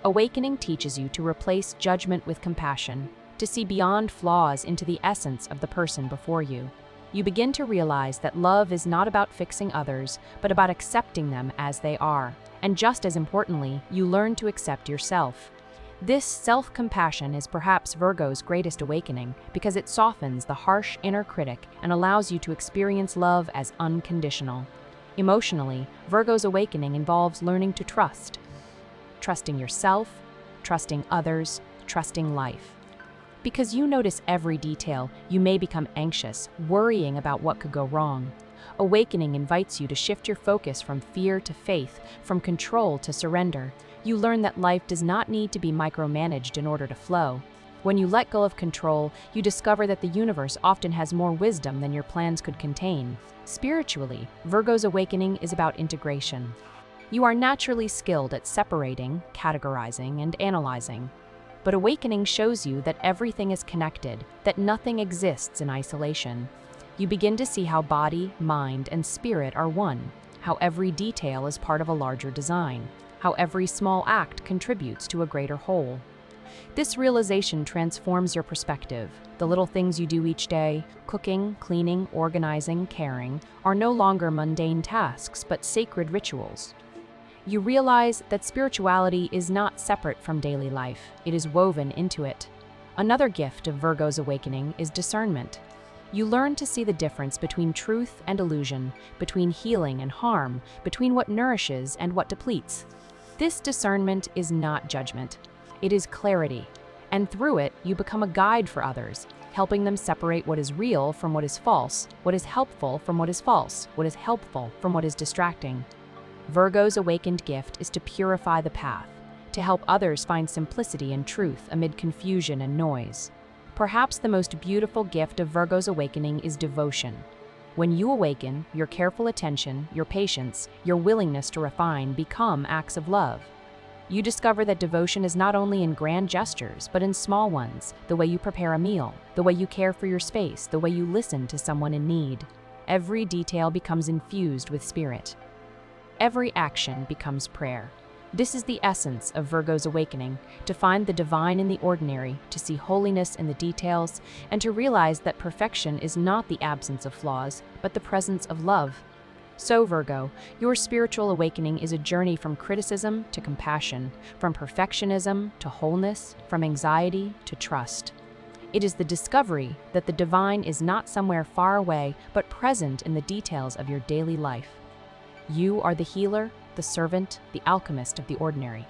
Awakening teaches you to replace judgment with compassion, to see beyond flaws into the essence of the person before you. You begin to realize that love is not about fixing others, but about accepting them as they are. And just as importantly, you learn to accept yourself. This self-compassion is perhaps Virgo's greatest awakening because it softens the harsh inner critic and allows you to experience love as unconditional. Emotionally, Virgo's awakening involves learning to trust. Trusting yourself, trusting others, trusting life. Because you notice every detail, you may become anxious, worrying about what could go wrong. Awakening invites you to shift your focus from fear to faith, from control to surrender. You learn that life does not need to be micromanaged in order to flow. When you let go of control, you discover that the universe often has more wisdom than your plans could contain. Spiritually, Virgo's awakening is about integration. You are naturally skilled at separating, categorizing, and analyzing. But awakening shows you that everything is connected, that nothing exists in isolation. You begin to see how body, mind, and spirit are one, how every detail is part of a larger design, how every small act contributes to a greater whole. This realization transforms your perspective. The little things you do each day, cooking, cleaning, organizing, caring, are no longer mundane tasks, but sacred rituals. You realize that spirituality is not separate from daily life, it is woven into it. Another gift of Virgo's awakening is discernment. You learn to see the difference between truth and illusion, between healing and harm, between what nourishes and what depletes. This discernment is not judgment, it is clarity, and through it you become a guide for others, helping them separate what is real from what is false, what is helpful from what is false, what is helpful from what is distracting. Virgo's awakened gift is to purify the path, to help others find simplicity and truth amid confusion and noise. Perhaps the most beautiful gift of Virgo's awakening is devotion. When you awaken, your careful attention, your patience, your willingness to refine become acts of love. You discover that devotion is not only in grand gestures, but in small ones, the way you prepare a meal, the way you care for your space, the way you listen to someone in need. Every detail becomes infused with spirit. Every action becomes prayer. This is the essence of Virgo's awakening, to find the divine in the ordinary, to see holiness in the details, and to realize that perfection is not the absence of flaws, but the presence of love. So Virgo, your spiritual awakening is a journey from criticism to compassion, from perfectionism to wholeness, from anxiety to trust. It is the discovery that the divine is not somewhere far away, but present in the details of your daily life. You are the healer, the servant, the alchemist of the ordinary.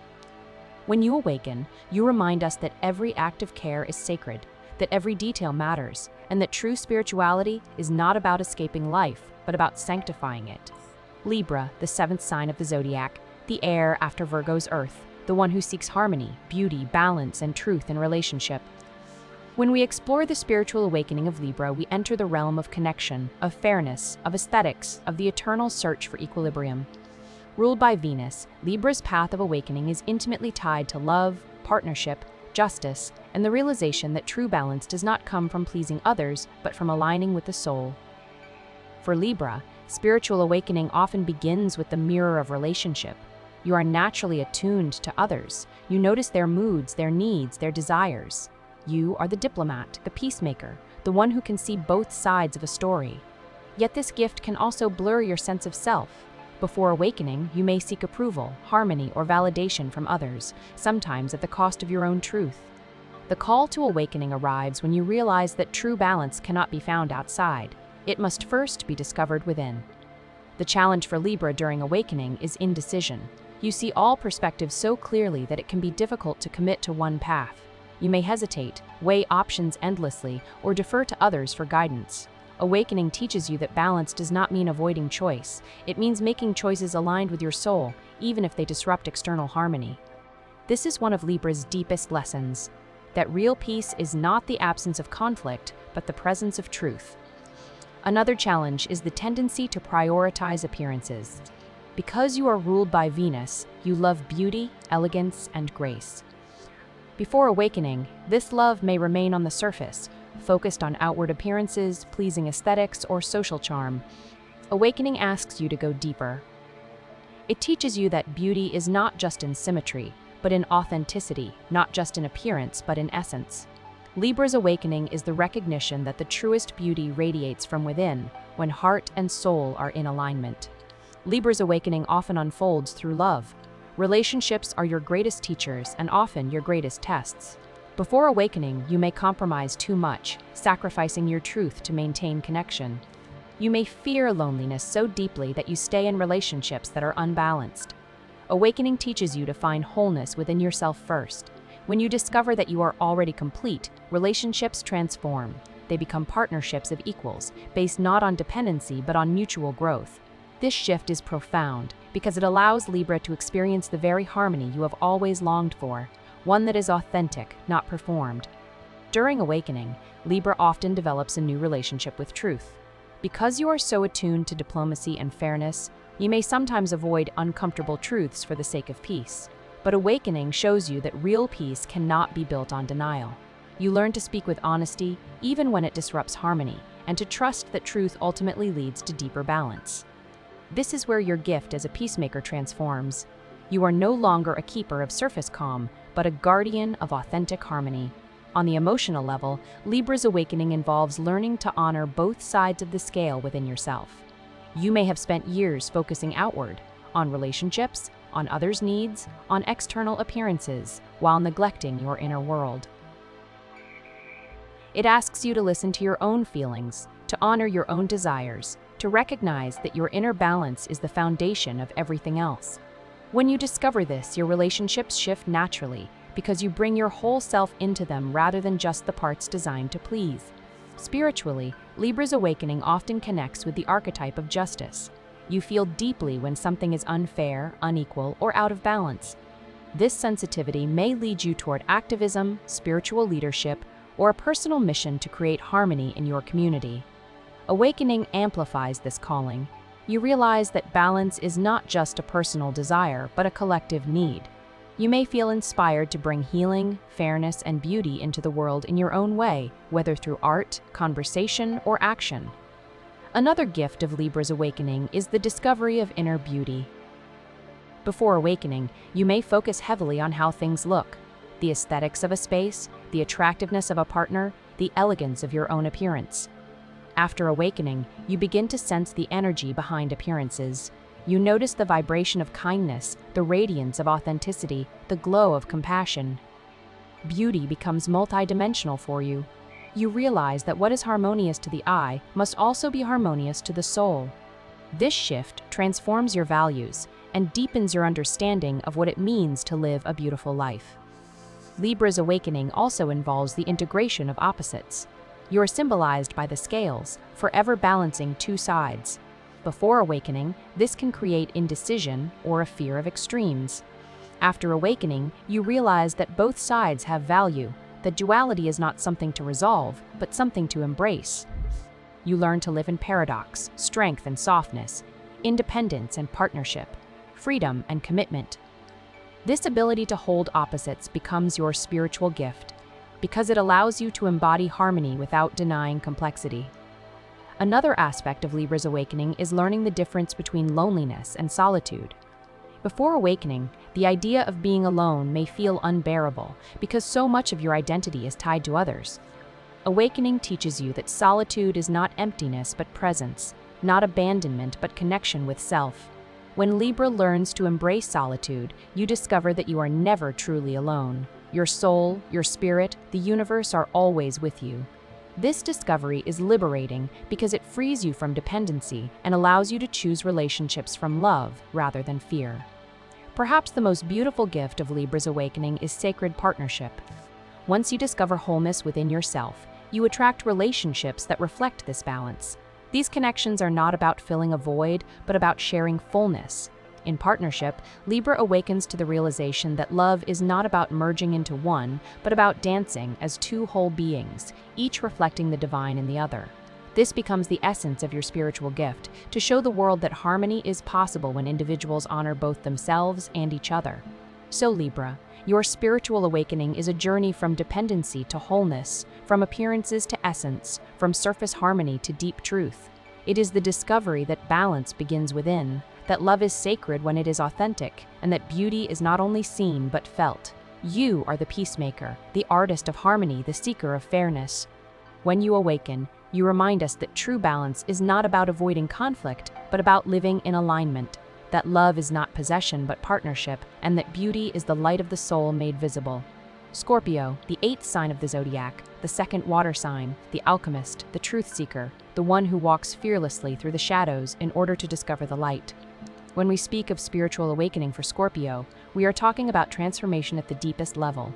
When you awaken, you remind us that every act of care is sacred, that every detail matters, and that true spirituality is not about escaping life, but about sanctifying it. Libra, the seventh sign of the zodiac, the heir after Virgo's earth, the one who seeks harmony, beauty, balance, and truth in relationship. When we explore the spiritual awakening of Libra, we enter the realm of connection, of fairness, of aesthetics, of the eternal search for equilibrium. Ruled by Venus, Libra's path of awakening is intimately tied to love, partnership, justice, and the realization that true balance does not come from pleasing others, but from aligning with the soul. For Libra, spiritual awakening often begins with the mirror of relationship. You are naturally attuned to others. You notice their moods, their needs, their desires. You are the diplomat, the peacemaker, the one who can see both sides of a story. Yet this gift can also blur your sense of self. Before awakening, you may seek approval, harmony, or validation from others, sometimes at the cost of your own truth. The call to awakening arrives when you realize that true balance cannot be found outside. It must first be discovered within. The challenge for Libra during awakening is indecision. You see all perspectives so clearly that it can be difficult to commit to one path. You may hesitate, weigh options endlessly, or defer to others for guidance. Awakening teaches you that balance does not mean avoiding choice. It means making choices aligned with your soul, even if they disrupt external harmony. This is one of Libra's deepest lessons, that real peace is not the absence of conflict, but the presence of truth. Another challenge is the tendency to prioritize appearances. Because you are ruled by Venus, you love beauty, elegance, and grace. Before awakening, this love may remain on the surface, focused on outward appearances, pleasing aesthetics, or social charm. Awakening asks you to go deeper. It teaches you that beauty is not just in symmetry, but in authenticity, not just in appearance, but in essence. Libra's awakening is the recognition that the truest beauty radiates from within when heart and soul are in alignment. Libra's awakening often unfolds through love. Relationships are your greatest teachers and often your greatest tests. Before awakening, you may compromise too much, sacrificing your truth to maintain connection. You may fear loneliness so deeply that you stay in relationships that are unbalanced. Awakening teaches you to find wholeness within yourself first. When you discover that you are already complete, relationships transform. They become partnerships of equals, based not on dependency but on mutual growth. This shift is profound because it allows Libra to experience the very harmony you have always longed for, one that is authentic, not performed. During awakening, Libra often develops a new relationship with truth. Because you are so attuned to diplomacy and fairness, you may sometimes avoid uncomfortable truths for the sake of peace. But awakening shows you that real peace cannot be built on denial. You learn to speak with honesty, even when it disrupts harmony, and to trust that truth ultimately leads to deeper balance. This is where your gift as a peacemaker transforms. You are no longer a keeper of surface calm, but a guardian of authentic harmony. On the emotional level, Libra's awakening involves learning to honor both sides of the scale within yourself. You may have spent years focusing outward, on relationships, on others' needs, on external appearances, while neglecting your inner world. It asks you to listen to your own feelings, to honor your own desires, to recognize that your inner balance is the foundation of everything else. When you discover this, your relationships shift naturally, because you bring your whole self into them rather than just the parts designed to please. Spiritually, Libra's awakening often connects with the archetype of justice. You feel deeply when something is unfair, unequal, or out of balance. This sensitivity may lead you toward activism, spiritual leadership, or a personal mission to create harmony in your community. Awakening amplifies this calling. You realize that balance is not just a personal desire, but a collective need. You may feel inspired to bring healing, fairness, and beauty into the world in your own way, whether through art, conversation, or action. Another gift of Libra's awakening is the discovery of inner beauty. Before awakening, you may focus heavily on how things look, the aesthetics of a space, the attractiveness of a partner, the elegance of your own appearance. After awakening, you begin to sense the energy behind appearances. You notice the vibration of kindness, the radiance of authenticity, the glow of compassion. Beauty becomes multidimensional for you. You realize that what is harmonious to the eye must also be harmonious to the soul. This shift transforms your values and deepens your understanding of what it means to live a beautiful life. Libra's awakening also involves the integration of opposites. You are symbolized by the scales, forever balancing two sides. Before awakening, this can create indecision or a fear of extremes. After awakening, you realize that both sides have value, that duality is not something to resolve, but something to embrace. You learn to live in paradox, strength and softness, independence and partnership, freedom and commitment. This ability to hold opposites becomes your spiritual gift, because it allows you to embody harmony without denying complexity. Another aspect of Libra's awakening is learning the difference between loneliness and solitude. Before awakening, the idea of being alone may feel unbearable because so much of your identity is tied to others. Awakening teaches you that solitude is not emptiness but presence, not abandonment but connection with self. When Libra learns to embrace solitude, you discover that you are never truly alone. Your soul, your spirit, the universe are always with you. This discovery is liberating because it frees you from dependency and allows you to choose relationships from love rather than fear. Perhaps the most beautiful gift of Libra's awakening is sacred partnership. Once you discover wholeness within yourself, you attract relationships that reflect this balance. These connections are not about filling a void, but about sharing fullness. In partnership, Libra awakens to the realization that love is not about merging into one, but about dancing as two whole beings, each reflecting the divine in the other. This becomes the essence of your spiritual gift, to show the world that harmony is possible when individuals honor both themselves and each other. So Libra, your spiritual awakening is a journey from dependency to wholeness, from appearances to essence, from surface harmony to deep truth. It is the discovery that balance begins within, that love is sacred when it is authentic, and that beauty is not only seen but felt. You are the peacemaker, the artist of harmony, the seeker of fairness. When you awaken, you remind us that true balance is not about avoiding conflict, but about living in alignment, that love is not possession but partnership, and that beauty is the light of the soul made visible. Scorpio, the 8th sign of the zodiac, the second water sign, the alchemist, the truth seeker, the one who walks fearlessly through the shadows in order to discover the light. When we speak of spiritual awakening for Scorpio, we are talking about transformation at the deepest level.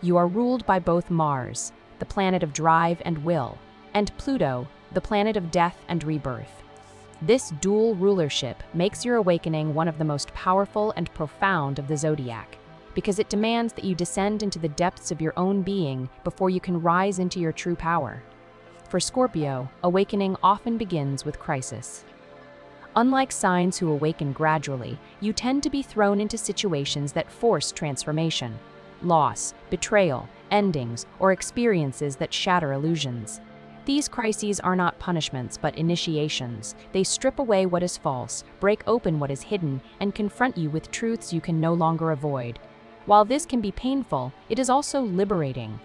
You are ruled by both Mars, the planet of drive and will, and Pluto, the planet of death and rebirth. This dual rulership makes your awakening one of the most powerful and profound of the zodiac, because it demands that you descend into the depths of your own being before you can rise into your true power. For Scorpio, awakening often begins with crisis. Unlike signs who awaken gradually, you tend to be thrown into situations that force transformation. Loss, betrayal, endings, or experiences that shatter illusions. These crises are not punishments but initiations. They strip away what is false, break open what is hidden, and confront you with truths you can no longer avoid. While this can be painful, it is also liberating.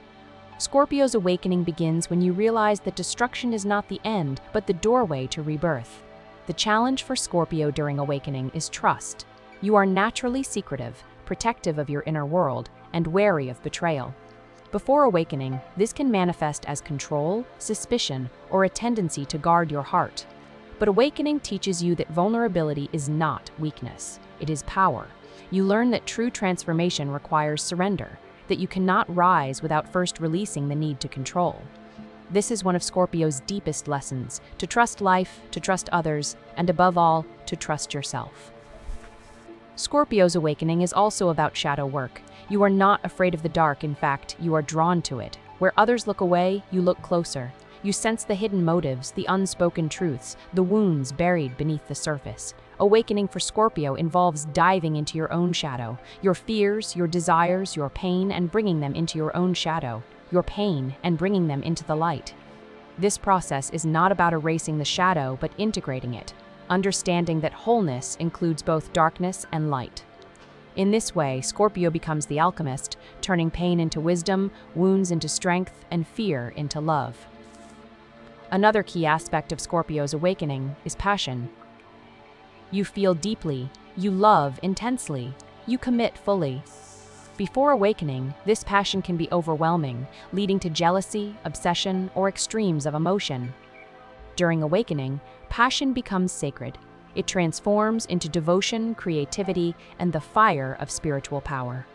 Scorpio's awakening begins when you realize that destruction is not the end, but the doorway to rebirth. The challenge for Scorpio during awakening is trust. You are naturally secretive, protective of your inner world, and wary of betrayal. Before awakening, this can manifest as control, suspicion, or a tendency to guard your heart. But awakening teaches you that vulnerability is not weakness, it is power. You learn that true transformation requires surrender, that you cannot rise without first releasing the need to control. This is one of Scorpio's deepest lessons, to trust life, to trust others, and above all, to trust yourself. Scorpio's awakening is also about shadow work. You are not afraid of the dark, in fact, you are drawn to it. Where others look away, you look closer. You sense the hidden motives, the unspoken truths, the wounds buried beneath the surface. Awakening for Scorpio involves diving into your own shadow, your fears, your desires, your pain, and bringing them into your own shadow, your pain, and bringing them into the light. This process is not about erasing the shadow, but integrating it, understanding that wholeness includes both darkness and light. In this way, Scorpio becomes the alchemist, turning pain into wisdom, wounds into strength, and fear into love. Another key aspect of Scorpio's awakening is passion. You feel deeply, you love intensely, you commit fully. Before awakening, this passion can be overwhelming, leading to jealousy, obsession, or extremes of emotion. During awakening, passion becomes sacred. It transforms into devotion, creativity, and the fire of spiritual power.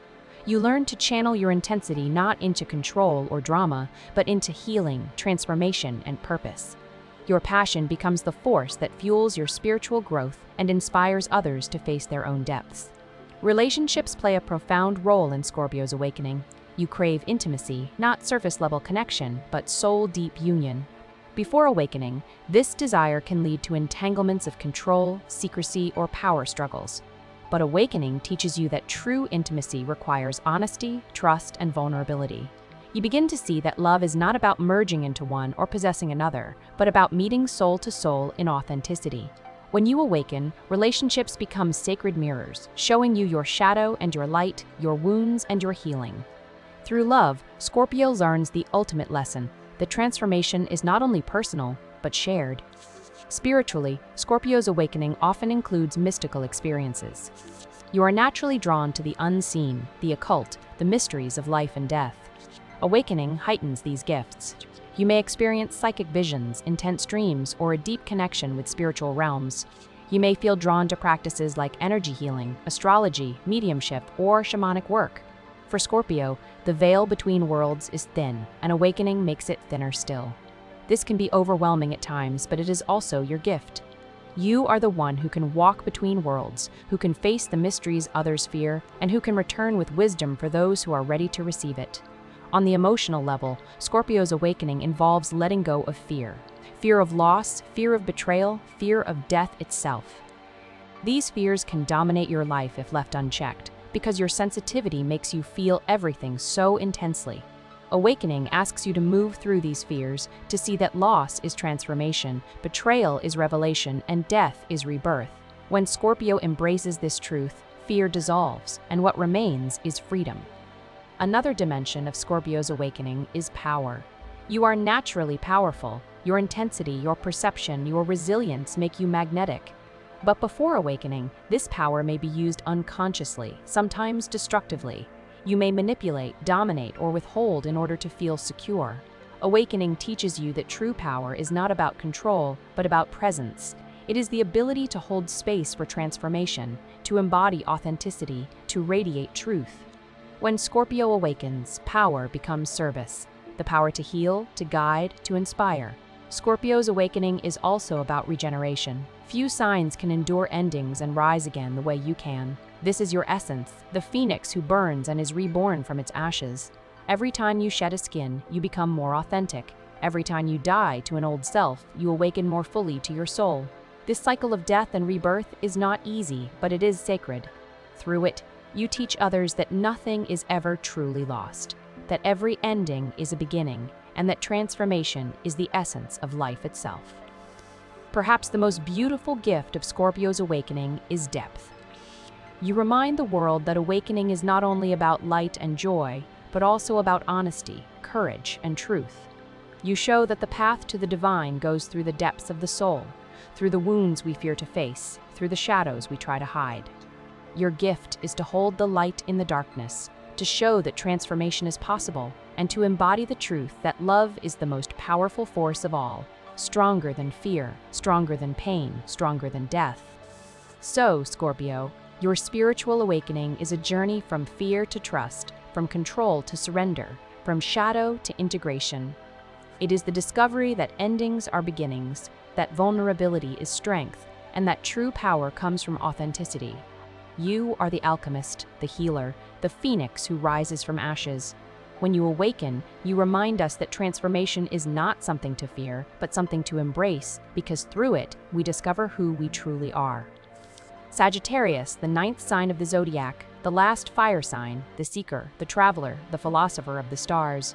You learn to channel your intensity not into control or drama, but into healing, transformation, and purpose. Your passion becomes the force that fuels your spiritual growth and inspires others to face their own depths. Relationships play a profound role in Scorpio's awakening. You crave intimacy, not surface-level connection, but soul-deep union. Before awakening, this desire can lead to entanglements of control, secrecy, or power struggles. But awakening teaches you that true intimacy requires honesty, trust, and vulnerability. You begin to see that love is not about merging into one or possessing another, but about meeting soul to soul in authenticity. When you awaken, relationships become sacred mirrors, showing you your shadow and your light, your wounds and your healing. Through love, Scorpio learns the ultimate lesson, that transformation is not only personal, but shared. Spiritually, Scorpio's awakening often includes mystical experiences. You are naturally drawn to the unseen, the occult, the mysteries of life and death. Awakening heightens these gifts. You may experience psychic visions, intense dreams, or a deep connection with spiritual realms. You may feel drawn to practices like energy healing, astrology, mediumship, or shamanic work. For Scorpio, the veil between worlds is thin, and awakening makes it thinner still. This can be overwhelming at times, but it is also your gift. You are the one who can walk between worlds, who can face the mysteries others fear, and who can return with wisdom for those who are ready to receive it. On the emotional level, Scorpio's awakening involves letting go of fear. Fear of loss, fear of betrayal, fear of death itself. These fears can dominate your life if left unchecked, because your sensitivity makes you feel everything so intensely. Awakening asks you to move through these fears, to see that loss is transformation, betrayal is revelation, and death is rebirth. When Scorpio embraces this truth, fear dissolves, and what remains is freedom. Another dimension of Scorpio's awakening is power. You are naturally powerful. Your intensity, your perception, your resilience make you magnetic. But before awakening, this power may be used unconsciously, sometimes destructively. You may manipulate, dominate, or withhold in order to feel secure. Awakening teaches you that true power is not about control, but about presence. It is the ability to hold space for transformation, to embody authenticity, to radiate truth. When Scorpio awakens, power becomes service. The power to heal, to guide, to inspire. Scorpio's awakening is also about regeneration. Few signs can endure endings and rise again the way you can. This is your essence, the phoenix who burns and is reborn from its ashes. Every time you shed a skin, you become more authentic. Every time you die to an old self, you awaken more fully to your soul. This cycle of death and rebirth is not easy, but it is sacred. Through it, you teach others that nothing is ever truly lost, that every ending is a beginning, and that transformation is the essence of life itself. Perhaps the most beautiful gift of Scorpio's awakening is depth. You remind the world that awakening is not only about light and joy, but also about honesty, courage, and truth. You show that the path to the divine goes through the depths of the soul, through the wounds we fear to face, through the shadows we try to hide. Your gift is to hold the light in the darkness, to show that transformation is possible, and to embody the truth that love is the most powerful force of all, stronger than fear, stronger than pain, stronger than death. So, Scorpio, your spiritual awakening is a journey from fear to trust, from control to surrender, from shadow to integration. It is the discovery that endings are beginnings, that vulnerability is strength, and that true power comes from authenticity. You are the alchemist, the healer, the phoenix who rises from ashes. When you awaken, you remind us that transformation is not something to fear, but something to embrace, because through it, we discover who we truly are. Sagittarius, the ninth sign of the zodiac, the last fire sign, the seeker, the traveler, the philosopher of the stars.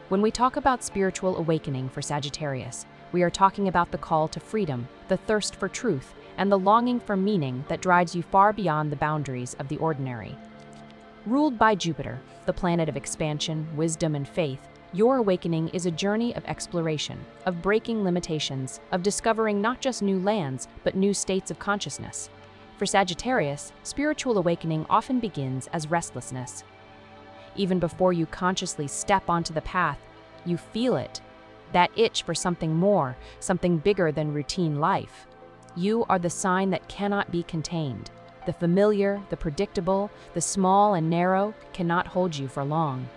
When we talk about spiritual awakening for Sagittarius, we are talking about the call to freedom, the thirst for truth, and the longing for meaning that drives you far beyond the boundaries of the ordinary. Ruled by Jupiter, the planet of expansion, wisdom, and faith, your awakening is a journey of exploration, of breaking limitations, of discovering not just new lands, but new states of consciousness. For Sagittarius, spiritual awakening often begins as restlessness. Even before you consciously step onto the path, you feel it, that itch for something more, something bigger than routine life. You are the sign that cannot be contained. The familiar, the predictable, the small and narrow cannot hold you for long.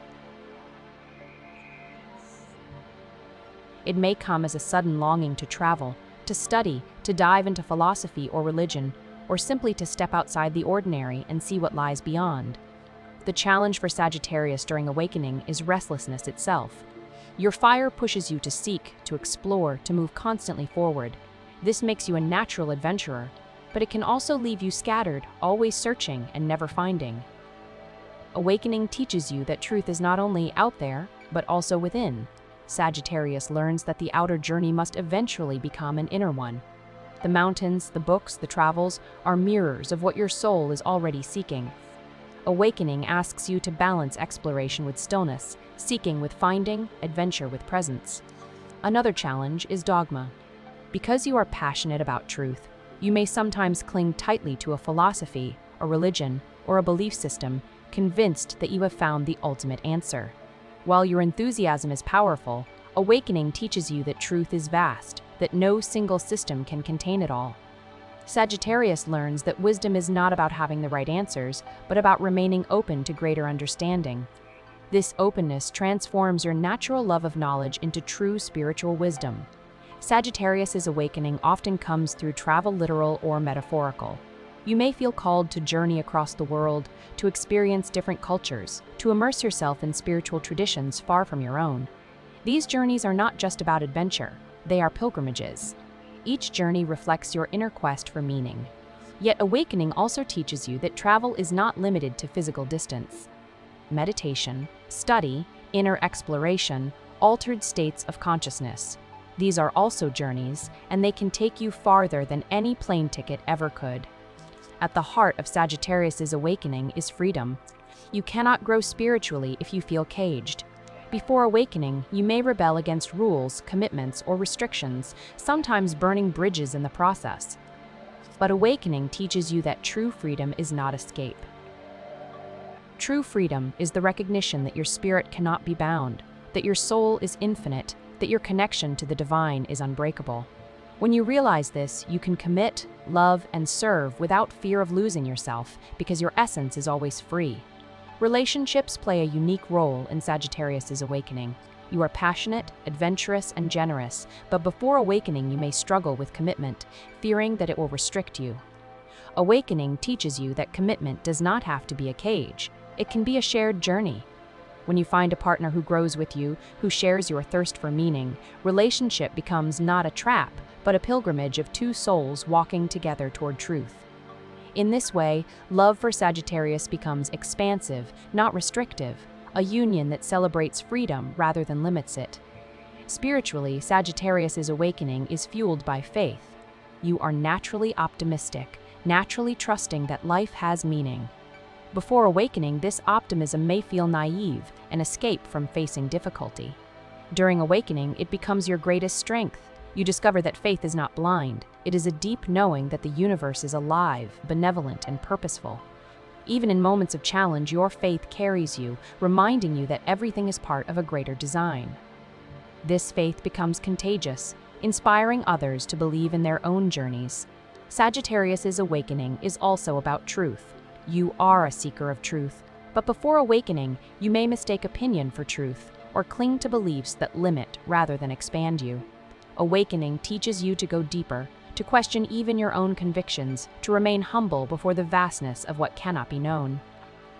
It may come as a sudden longing to travel, to study, to dive into philosophy or religion, or simply to step outside the ordinary and see what lies beyond. The challenge for Sagittarius during awakening is restlessness itself. Your fire pushes you to seek, to explore, to move constantly forward. This makes you a natural adventurer, but it can also leave you scattered, always searching and never finding. Awakening teaches you that truth is not only out there, but also within. Sagittarius learns that the outer journey must eventually become an inner one. The mountains, the books, the travels are mirrors of what your soul is already seeking. Awakening asks you to balance exploration with stillness, seeking with finding, adventure with presence. Another challenge is dogma. Because you are passionate about truth, you may sometimes cling tightly to a philosophy, a religion, or a belief system, convinced that you have found the ultimate answer. While your enthusiasm is powerful, awakening teaches you that truth is vast, that no single system can contain it all. Sagittarius learns that wisdom is not about having the right answers, but about remaining open to greater understanding. This openness transforms your natural love of knowledge into true spiritual wisdom. Sagittarius's awakening often comes through travel, literal or metaphorical. You may feel called to journey across the world, to experience different cultures, to immerse yourself in spiritual traditions far from your own. These journeys are not just about adventure, they are pilgrimages. Each journey reflects your inner quest for meaning. Yet awakening also teaches you that travel is not limited to physical distance. Meditation, study, inner exploration, altered states of consciousness. These are also journeys, and they can take you farther than any plane ticket ever could. At the heart of Sagittarius's awakening is freedom. You cannot grow spiritually if you feel caged. Before awakening, you may rebel against rules, commitments, or restrictions, sometimes burning bridges in the process. But awakening teaches you that true freedom is not escape. True freedom is the recognition that your spirit cannot be bound, that your soul is infinite, that your connection to the divine is unbreakable. When you realize this, you can commit, love, and serve without fear of losing yourself, because your essence is always free. Relationships play a unique role in Sagittarius's awakening. You are passionate, adventurous, and generous, but before awakening you may struggle with commitment, fearing that it will restrict you. Awakening teaches you that commitment does not have to be a cage. It can be a shared journey. When you find a partner who grows with you, who shares your thirst for meaning, relationship becomes not a trap, but a pilgrimage of two souls walking together toward truth. In this way, love for Sagittarius becomes expansive, not restrictive, a union that celebrates freedom rather than limits it. Spiritually, Sagittarius's awakening is fueled by faith. You are naturally optimistic, naturally trusting that life has meaning. Before awakening, this optimism may feel naive, an escape from facing difficulty. During awakening, it becomes your greatest strength. You discover that faith is not blind. It is a deep knowing that the universe is alive, benevolent, and purposeful. Even in moments of challenge, your faith carries you, reminding you that everything is part of a greater design. This faith becomes contagious, inspiring others to believe in their own journeys. Sagittarius's awakening is also about truth. You are a seeker of truth, but before awakening, you may mistake opinion for truth or cling to beliefs that limit rather than expand you. Awakening teaches you to go deeper, to question even your own convictions, to remain humble before the vastness of what cannot be known.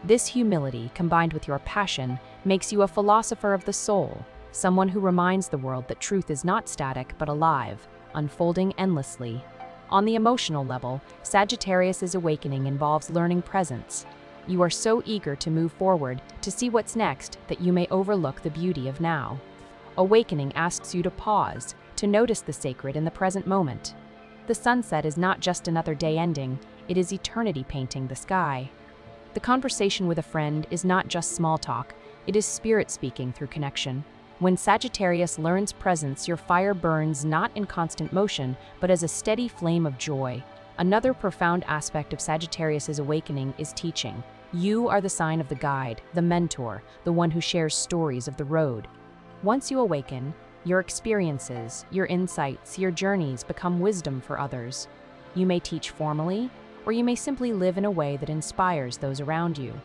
This humility, combined with your passion, makes you a philosopher of the soul, someone who reminds the world that truth is not static but alive, unfolding endlessly. On the emotional level, Sagittarius's awakening involves learning presence. You are so eager to move forward, to see what's next, that you may overlook the beauty of now. Awakening asks you to pause, to notice the sacred in the present moment. The sunset is not just another day ending, it is eternity painting the sky. The conversation with a friend is not just small talk, it is spirit speaking through connection. When Sagittarius learns presence, your fire burns not in constant motion, but as a steady flame of joy. Another profound aspect of Sagittarius's awakening is teaching. You are the sign of the guide, the mentor, the one who shares stories of the road. Once you awaken, your experiences, your insights, your journeys become wisdom for others. You may teach formally, or you may simply live in a way that inspires those around you.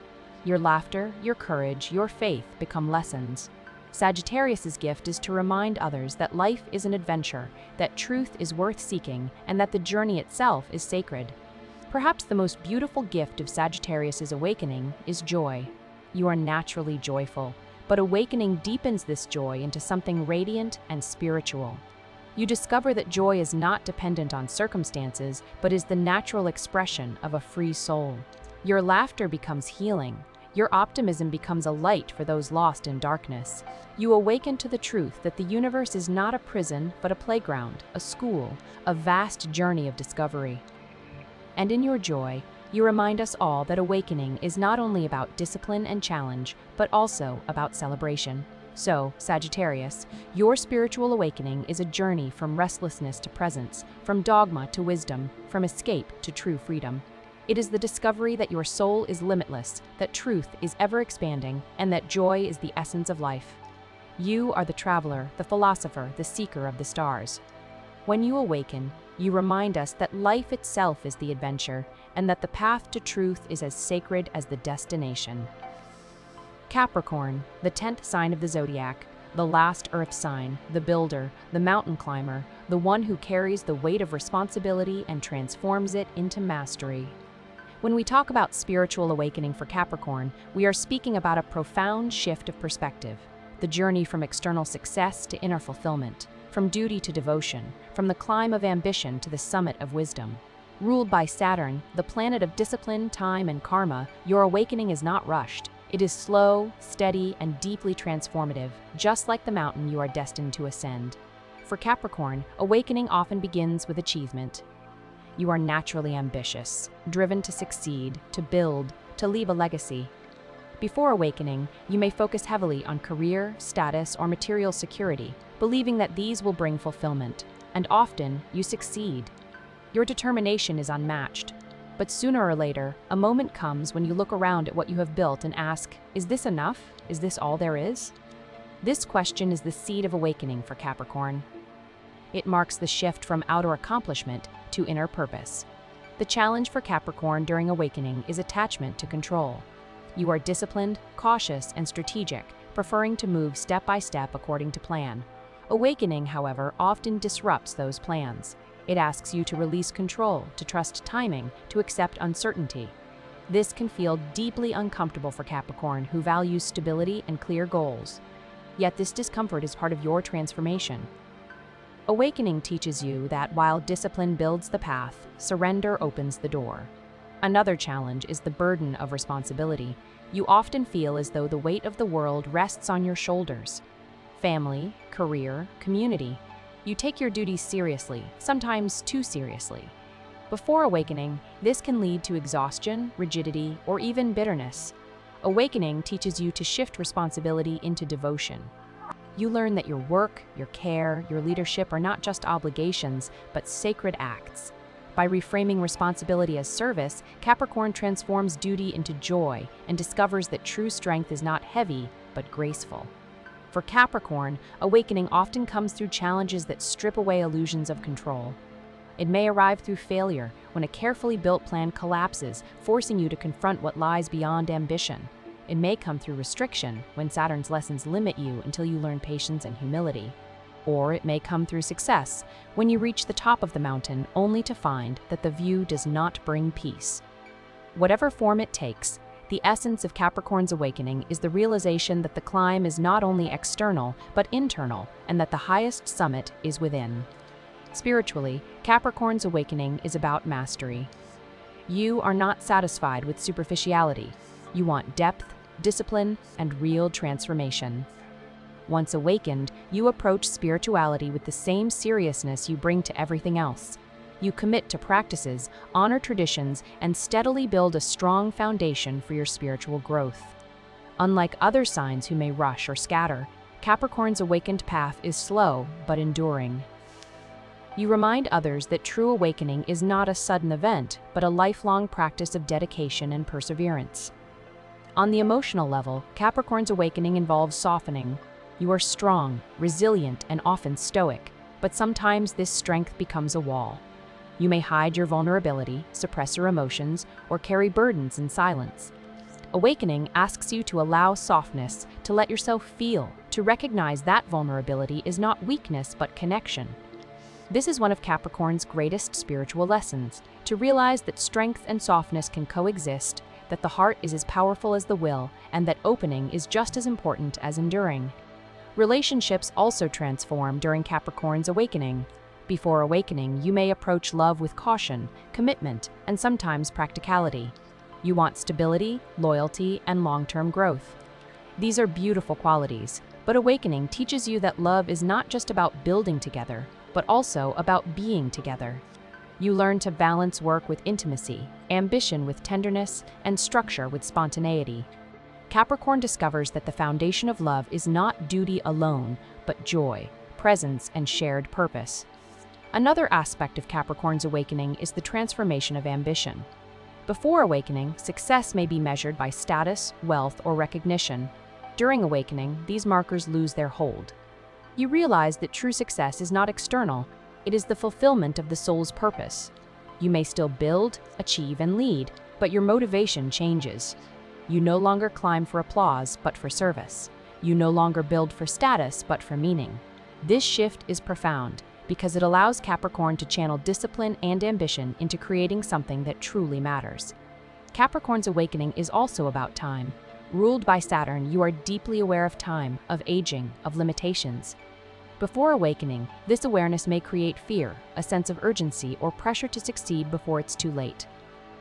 Your laughter, your courage, your faith become lessons. Sagittarius's gift is to remind others that life is an adventure, that truth is worth seeking, and that the journey itself is sacred. Perhaps the most beautiful gift of Sagittarius's awakening is joy. You are naturally joyful, but awakening deepens this joy into something radiant and spiritual. You discover that joy is not dependent on circumstances, but is the natural expression of a free soul. Your laughter becomes healing. Your optimism becomes a light for those lost in darkness. You awaken to the truth that the universe is not a prison, but a playground, a school, a vast journey of discovery. And in your joy, you remind us all that awakening is not only about discipline and challenge, but also about celebration. So, Sagittarius, your spiritual awakening is a journey from restlessness to presence, from dogma to wisdom, from escape to true freedom. It is the discovery that your soul is limitless, that truth is ever expanding, and that joy is the essence of life. You are the traveler, the philosopher, the seeker of the stars. When you awaken, you remind us that life itself is the adventure, and that the path to truth is as sacred as the destination. Capricorn, the 10th sign of the Zodiac, the last earth sign, the builder, the mountain climber, the one who carries the weight of responsibility and transforms it into mastery. When we talk about spiritual awakening for Capricorn, we are speaking about a profound shift of perspective, the journey from external success to inner fulfillment, from duty to devotion, from the climb of ambition to the summit of wisdom. Ruled by Saturn, the planet of discipline, time, and karma, your awakening is not rushed. It is slow, steady, and deeply transformative, just like the mountain you are destined to ascend. For Capricorn, awakening often begins with achievement. You are naturally ambitious, driven to succeed, to build, to leave a legacy. Before awakening, you may focus heavily on career, status, or material security, believing that these will bring fulfillment. And often, you succeed. Your determination is unmatched. But sooner or later, a moment comes when you look around at what you have built and ask, is this enough? Is this all there is? This question is the seed of awakening for Capricorn. It marks the shift from outer accomplishment to inner purpose. The challenge for Capricorn during awakening is attachment to control. You are disciplined, cautious, and strategic, preferring to move step by step according to plan. Awakening, however, often disrupts those plans. It asks you to release control, to trust timing, to accept uncertainty. This can feel deeply uncomfortable for Capricorn, who values stability and clear goals. Yet this discomfort is part of your transformation. Awakening teaches you that while discipline builds the path, surrender opens the door. Another challenge is the burden of responsibility. You often feel as though the weight of the world rests on your shoulders. Family, career, community. You take your duties seriously, sometimes too seriously. Before awakening, this can lead to exhaustion, rigidity, or even bitterness. Awakening teaches you to shift responsibility into devotion. You learn that your work, your care, your leadership are not just obligations, but sacred acts. By reframing responsibility as service, Capricorn transforms duty into joy and discovers that true strength is not heavy, but graceful. For Capricorn, awakening often comes through challenges that strip away illusions of control. It may arrive through failure, when a carefully built plan collapses, forcing you to confront what lies beyond ambition. It may come through restriction, when Saturn's lessons limit you until you learn patience and humility. Or it may come through success, when you reach the top of the mountain only to find that the view does not bring peace. Whatever form it takes, the essence of Capricorn's awakening is the realization that the climb is not only external, but internal, and that the highest summit is within. Spiritually, Capricorn's awakening is about mastery. You are not satisfied with superficiality. You want depth, discipline, and real transformation. Once awakened, you approach spirituality with the same seriousness you bring to everything else. You commit to practices, honor traditions, and steadily build a strong foundation for your spiritual growth. Unlike other signs who may rush or scatter, Capricorn's awakened path is slow but enduring. You remind others that true awakening is not a sudden event, but a lifelong practice of dedication and perseverance. On the emotional level, Capricorn's awakening involves softening. You are strong, resilient, and often stoic, but sometimes this strength becomes a wall. You may hide your vulnerability, suppress your emotions, or carry burdens in silence. Awakening asks you to allow softness, to let yourself feel, to recognize that vulnerability is not weakness but connection. This is one of Capricorn's greatest spiritual lessons, to realize that strength and softness can coexist, that the heart is as powerful as the will, and that opening is just as important as enduring. Relationships also transform during Capricorn's awakening. Before awakening, you may approach love with caution, commitment, and sometimes practicality. You want stability, loyalty, and long-term growth. These are beautiful qualities, but awakening teaches you that love is not just about building together, but also about being together. You learn to balance work with intimacy, ambition with tenderness, and structure with spontaneity. Capricorn discovers that the foundation of love is not duty alone, but joy, presence, and shared purpose. Another aspect of Capricorn's awakening is the transformation of ambition. Before awakening, success may be measured by status, wealth, or recognition. During awakening, these markers lose their hold. You realize that true success is not external, it is the fulfillment of the soul's purpose. You may still build, achieve, and lead, but your motivation changes. You no longer climb for applause, but for service. You no longer build for status, but for meaning. This shift is profound, because it allows Capricorn to channel discipline and ambition into creating something that truly matters. Capricorn's awakening is also about time. Ruled by Saturn, you are deeply aware of time, of aging, of limitations. Before awakening, this awareness may create fear, a sense of urgency, or pressure to succeed before it's too late.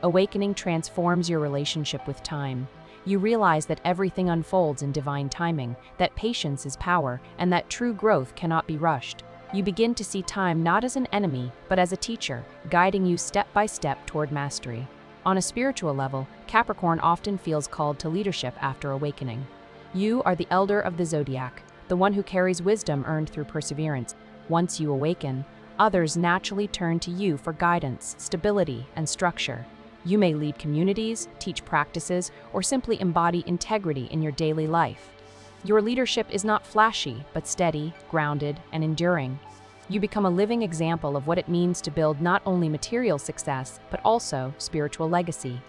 Awakening transforms your relationship with time. You realize that everything unfolds in divine timing, that patience is power, and that true growth cannot be rushed. You begin to see time not as an enemy, but as a teacher, guiding you step by step toward mastery. On a spiritual level, Capricorn often feels called to leadership after awakening. You are the elder of the Zodiac, the one who carries wisdom earned through perseverance. Once you awaken, others naturally turn to you for guidance, stability, and structure. You may lead communities, teach practices, or simply embody integrity in your daily life. Your leadership is not flashy, but steady, grounded, and enduring. You become a living example of what it means to build not only material success, but also spiritual legacy.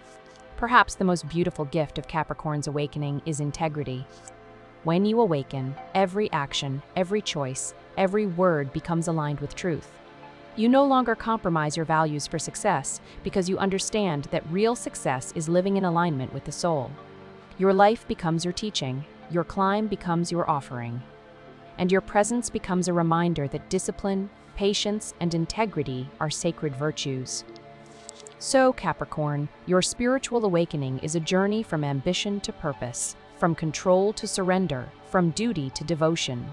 Perhaps the most beautiful gift of Capricorn's awakening is integrity. When you awaken, every action, every choice, every word becomes aligned with truth. You no longer compromise your values for success because you understand that real success is living in alignment with the soul. Your life becomes your teaching, your climb becomes your offering, and your presence becomes a reminder that discipline, patience, and integrity are sacred virtues. So, Capricorn, your spiritual awakening is a journey from ambition to purpose, from control to surrender, from duty to devotion.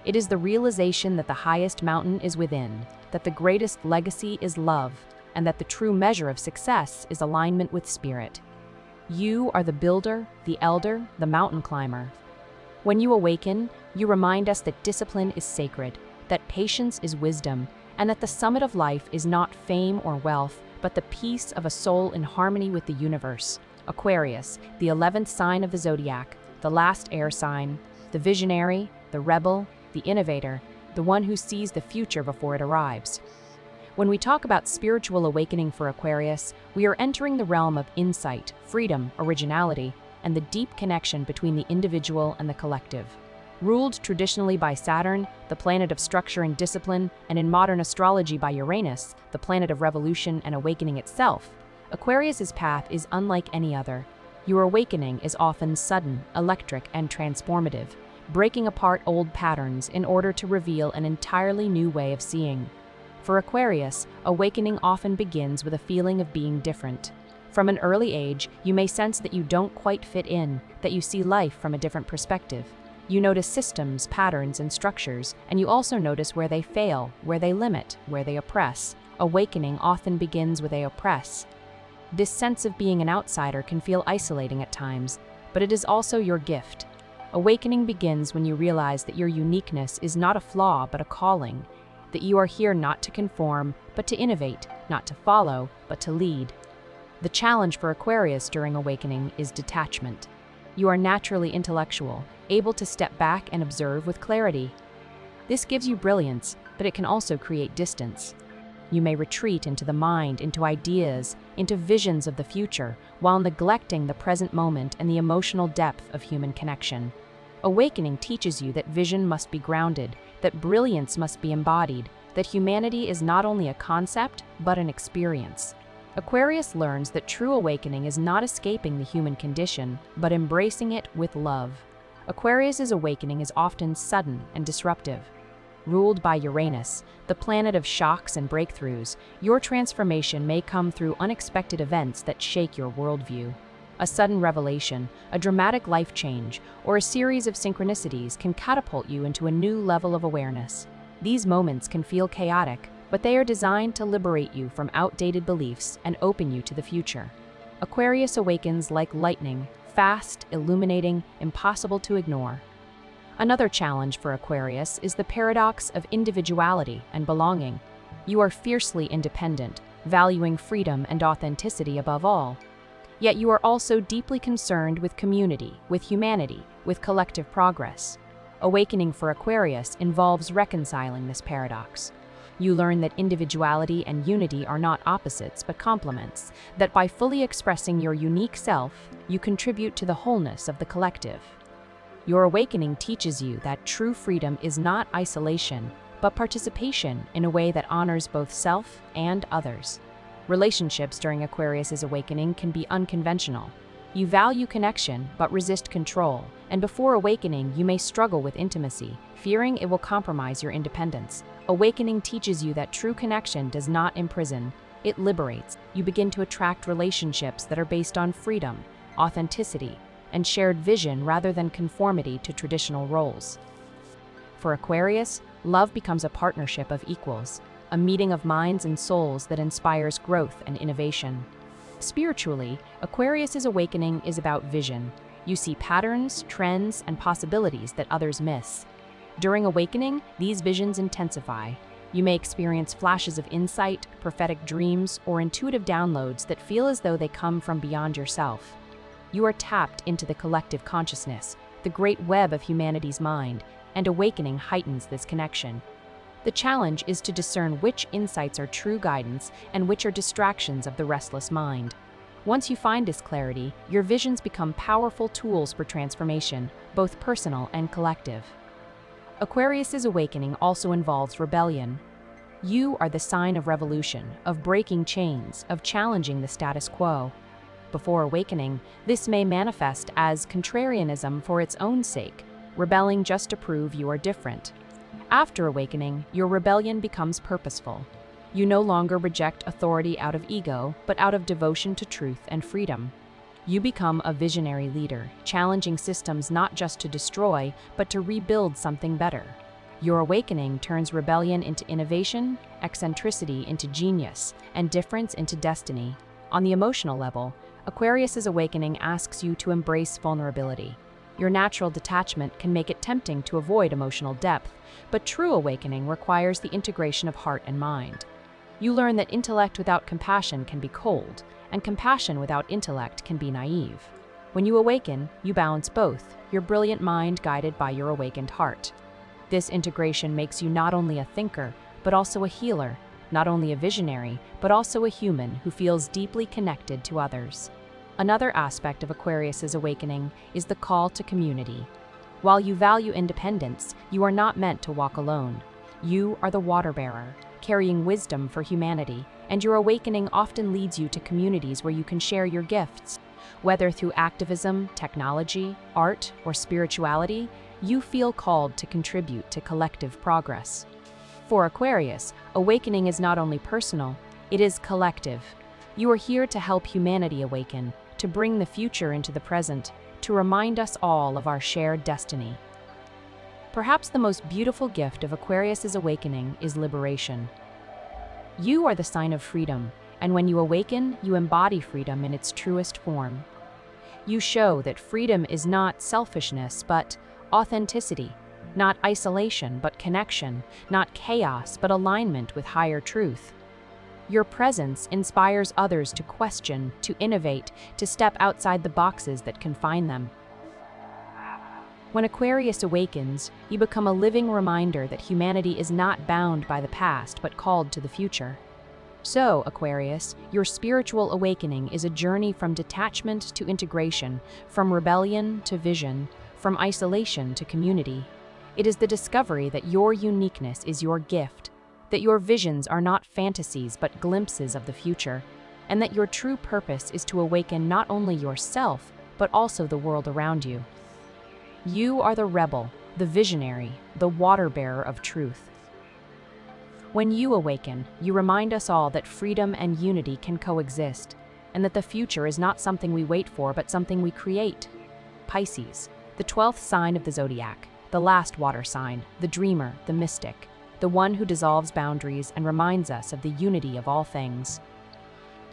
It is the realization that the highest mountain is within, that the greatest legacy is love, and that the true measure of success is alignment with spirit. You are the builder, the elder, the mountain climber. When you awaken, you remind us that discipline is sacred, that patience is wisdom, and that the summit of life is not fame or wealth, but the peace of a soul in harmony with the universe. Aquarius, the 11th sign of the Zodiac, the last air sign, the visionary, the rebel, the innovator, the one who sees the future before it arrives. When we talk about spiritual awakening for Aquarius, we are entering the realm of insight, freedom, originality, and the deep connection between the individual and the collective. Ruled traditionally by Saturn, the planet of structure and discipline, and in modern astrology by Uranus, the planet of revolution and awakening itself, Aquarius's path is unlike any other. Your awakening is often sudden, electric, and transformative, breaking apart old patterns in order to reveal an entirely new way of seeing. For Aquarius, awakening often begins with a feeling of being different. From an early age, you may sense that you don't quite fit in, that you see life from a different perspective. You notice systems, patterns, and structures, and you also notice where they fail, where they limit, where they oppress. Awakening often begins with they oppress. This sense of being an outsider can feel isolating at times, but it is also your gift. Awakening begins when you realize that your uniqueness is not a flaw but a calling, that you are here not to conform, but to innovate, not to follow, but to lead. The challenge for Aquarius during awakening is detachment. You are naturally intellectual, able to step back and observe with clarity. This gives you brilliance, but it can also create distance. You may retreat into the mind, into ideas, into visions of the future, while neglecting the present moment and the emotional depth of human connection. Awakening teaches you that vision must be grounded, that brilliance must be embodied, that humanity is not only a concept, but an experience. Aquarius learns that true awakening is not escaping the human condition, but embracing it with love. Aquarius's awakening is often sudden and disruptive. Ruled by Uranus, the planet of shocks and breakthroughs, your transformation may come through unexpected events that shake your worldview. A sudden revelation, a dramatic life change, or a series of synchronicities can catapult you into a new level of awareness. These moments can feel chaotic, but they are designed to liberate you from outdated beliefs and open you to the future. Aquarius awakens like lightning, fast, illuminating, impossible to ignore. Another challenge for Aquarius is the paradox of individuality and belonging. You are fiercely independent, valuing freedom and authenticity above all. Yet you are also deeply concerned with community, with humanity, with collective progress. Awakening for Aquarius involves reconciling this paradox. You learn that individuality and unity are not opposites but complements, that by fully expressing your unique self, you contribute to the wholeness of the collective. Your awakening teaches you that true freedom is not isolation, but participation in a way that honors both self and others. Relationships during Aquarius's awakening can be unconventional. You value connection but resist control, and before awakening you may struggle with intimacy, fearing it will compromise your independence. Awakening teaches you that true connection does not imprison, it liberates. You begin to attract relationships that are based on freedom, authenticity, and shared vision rather than conformity to traditional roles. For Aquarius, love becomes a partnership of equals, a meeting of minds and souls that inspires growth and innovation. Spiritually, Aquarius's awakening is about vision. You see patterns, trends, and possibilities that others miss. During awakening, these visions intensify. You may experience flashes of insight, prophetic dreams, or intuitive downloads that feel as though they come from beyond yourself. You are tapped into the collective consciousness, the great web of humanity's mind, and awakening heightens this connection. The challenge is to discern which insights are true guidance and which are distractions of the restless mind. Once you find this clarity, your visions become powerful tools for transformation, both personal and collective. Aquarius's awakening also involves rebellion. You are the sign of revolution, of breaking chains, of challenging the status quo. Before awakening, this may manifest as contrarianism for its own sake, rebelling just to prove you are different. After awakening, your rebellion becomes purposeful. You no longer reject authority out of ego, but out of devotion to truth and freedom. You become a visionary leader, challenging systems not just to destroy, but to rebuild something better. Your awakening turns rebellion into innovation, eccentricity into genius, and difference into destiny. On the emotional level, Aquarius's awakening asks you to embrace vulnerability. Your natural detachment can make it tempting to avoid emotional depth, but true awakening requires the integration of heart and mind. You learn that intellect without compassion can be cold, and compassion without intellect can be naive. When you awaken, you balance both, your brilliant mind guided by your awakened heart. This integration makes you not only a thinker, but also a healer, not only a visionary, but also a human who feels deeply connected to others. Another aspect of Aquarius's awakening is the call to community. While you value independence, you are not meant to walk alone. You are the water bearer, carrying wisdom for humanity, and your awakening often leads you to communities where you can share your gifts. Whether through activism, technology, art, or spirituality, you feel called to contribute to collective progress. For Aquarius, awakening is not only personal, it is collective. You are here to help humanity awaken, to bring the future into the present, to remind us all of our shared destiny. Perhaps the most beautiful gift of Aquarius's awakening is liberation. You are the sign of freedom, and when you awaken, you embody freedom in its truest form. You show that freedom is not selfishness, but authenticity, not isolation, but connection, not chaos, but alignment with higher truth. Your presence inspires others to question, to innovate, to step outside the boxes that confine them. When Aquarius awakens, you become a living reminder that humanity is not bound by the past, but called to the future. So, Aquarius, your spiritual awakening is a journey from detachment to integration, from rebellion to vision, from isolation to community. It is the discovery that your uniqueness is your gift, that your visions are not fantasies but glimpses of the future, and that your true purpose is to awaken not only yourself, but also the world around you. You are the rebel, the visionary, the water-bearer of truth. When you awaken, you remind us all that freedom and unity can coexist, and that the future is not something we wait for, but something we create. Pisces, the 12th sign of the Zodiac, the last water sign, the dreamer, the mystic, the one who dissolves boundaries and reminds us of the unity of all things.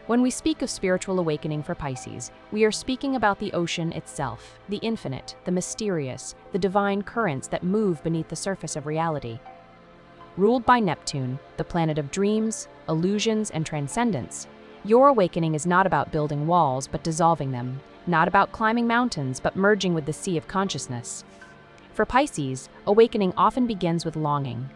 When we speak of spiritual awakening for Pisces, we are speaking about the ocean itself, the infinite, the mysterious, the divine currents that move beneath the surface of reality. Ruled by Neptune, the planet of dreams, illusions, and transcendence, your awakening is not about building walls but dissolving them, not about climbing mountains but merging with the sea of consciousness. For Pisces, awakening often begins with longing.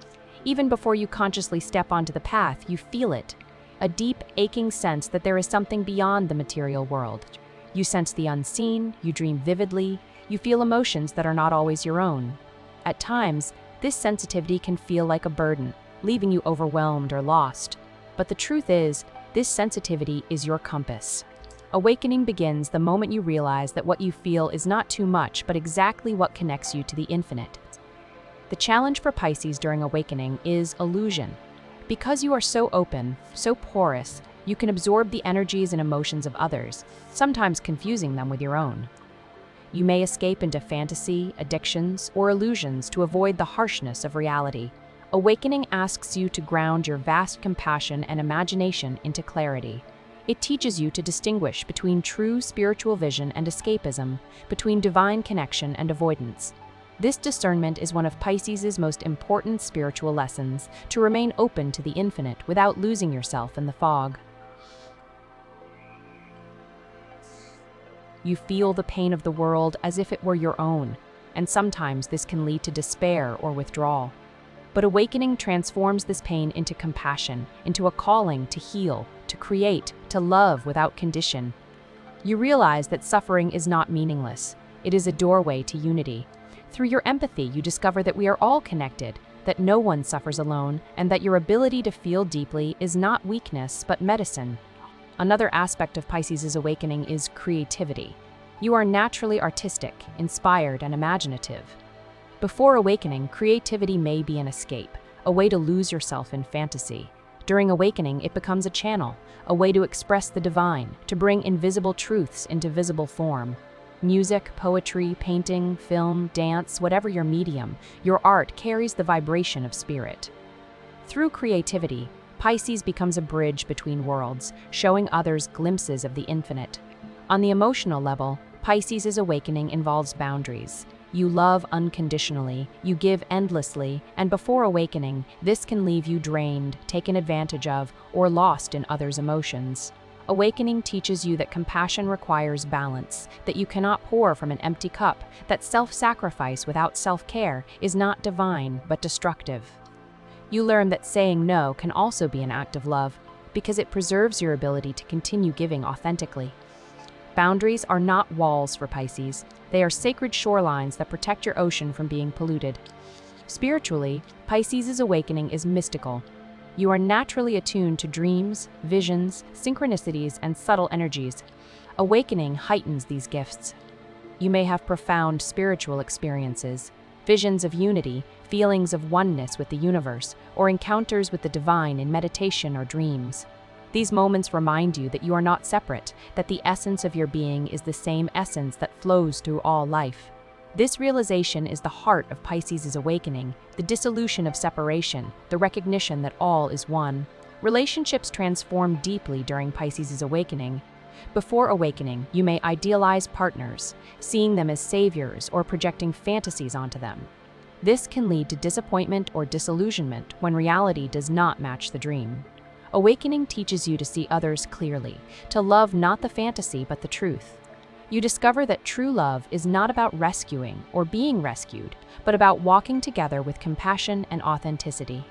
Even before you consciously step onto the path, you feel it. A deep, aching sense that there is something beyond the material world. You sense the unseen, you dream vividly, you feel emotions that are not always your own. At times, this sensitivity can feel like a burden, leaving you overwhelmed or lost. But the truth is, this sensitivity is your compass. Awakening begins the moment you realize that what you feel is not too much, but exactly what connects you to the infinite. The challenge for Pisces during awakening is illusion. Because you are so open, so porous, you can absorb the energies and emotions of others, sometimes confusing them with your own. You may escape into fantasy, addictions, or illusions to avoid the harshness of reality. Awakening asks you to ground your vast compassion and imagination into clarity. It teaches you to distinguish between true spiritual vision and escapism, between divine connection and avoidance. This discernment is one of Pisces' most important spiritual lessons, to remain open to the infinite without losing yourself in the fog. You feel the pain of the world as if it were your own, and sometimes this can lead to despair or withdrawal. But awakening transforms this pain into compassion, into a calling to heal, to create, to love without condition. You realize that suffering is not meaningless. It is a doorway to unity. Through your empathy, you discover that we are all connected, that no one suffers alone, and that your ability to feel deeply is not weakness, but medicine. Another aspect of Pisces' awakening is creativity. You are naturally artistic, inspired, and imaginative. Before awakening, creativity may be an escape, a way to lose yourself in fantasy. During awakening, it becomes a channel, a way to express the divine, to bring invisible truths into visible form. Music, poetry, painting, film, dance, whatever your medium, your art carries the vibration of spirit. Through creativity, Pisces becomes a bridge between worlds, showing others glimpses of the infinite. On the emotional level, Pisces' awakening involves boundaries. You love unconditionally, you give endlessly, and before awakening, this can leave you drained, taken advantage of, or lost in others' emotions. Awakening teaches you that compassion requires balance, that you cannot pour from an empty cup, that self-sacrifice without self-care is not divine but destructive. You learn that saying no can also be an act of love, because it preserves your ability to continue giving authentically. Boundaries are not walls for Pisces. They are sacred shorelines that protect your ocean from being polluted. Spiritually, Pisces' awakening is mystical. You are naturally attuned to dreams, visions, synchronicities, and subtle energies. Awakening heightens these gifts. You may have profound spiritual experiences, visions of unity, feelings of oneness with the universe, or encounters with the divine in meditation or dreams. These moments remind you that you are not separate, that the essence of your being is the same essence that flows through all life. This realization is the heart of Pisces' awakening, the dissolution of separation, the recognition that all is one. Relationships transform deeply during Pisces' awakening. Before awakening, you may idealize partners, seeing them as saviors or projecting fantasies onto them. This can lead to disappointment or disillusionment when reality does not match the dream. Awakening teaches you to see others clearly, to love not the fantasy but the truth. You discover that true love is not about rescuing or being rescued, but about walking together with compassion and authenticity.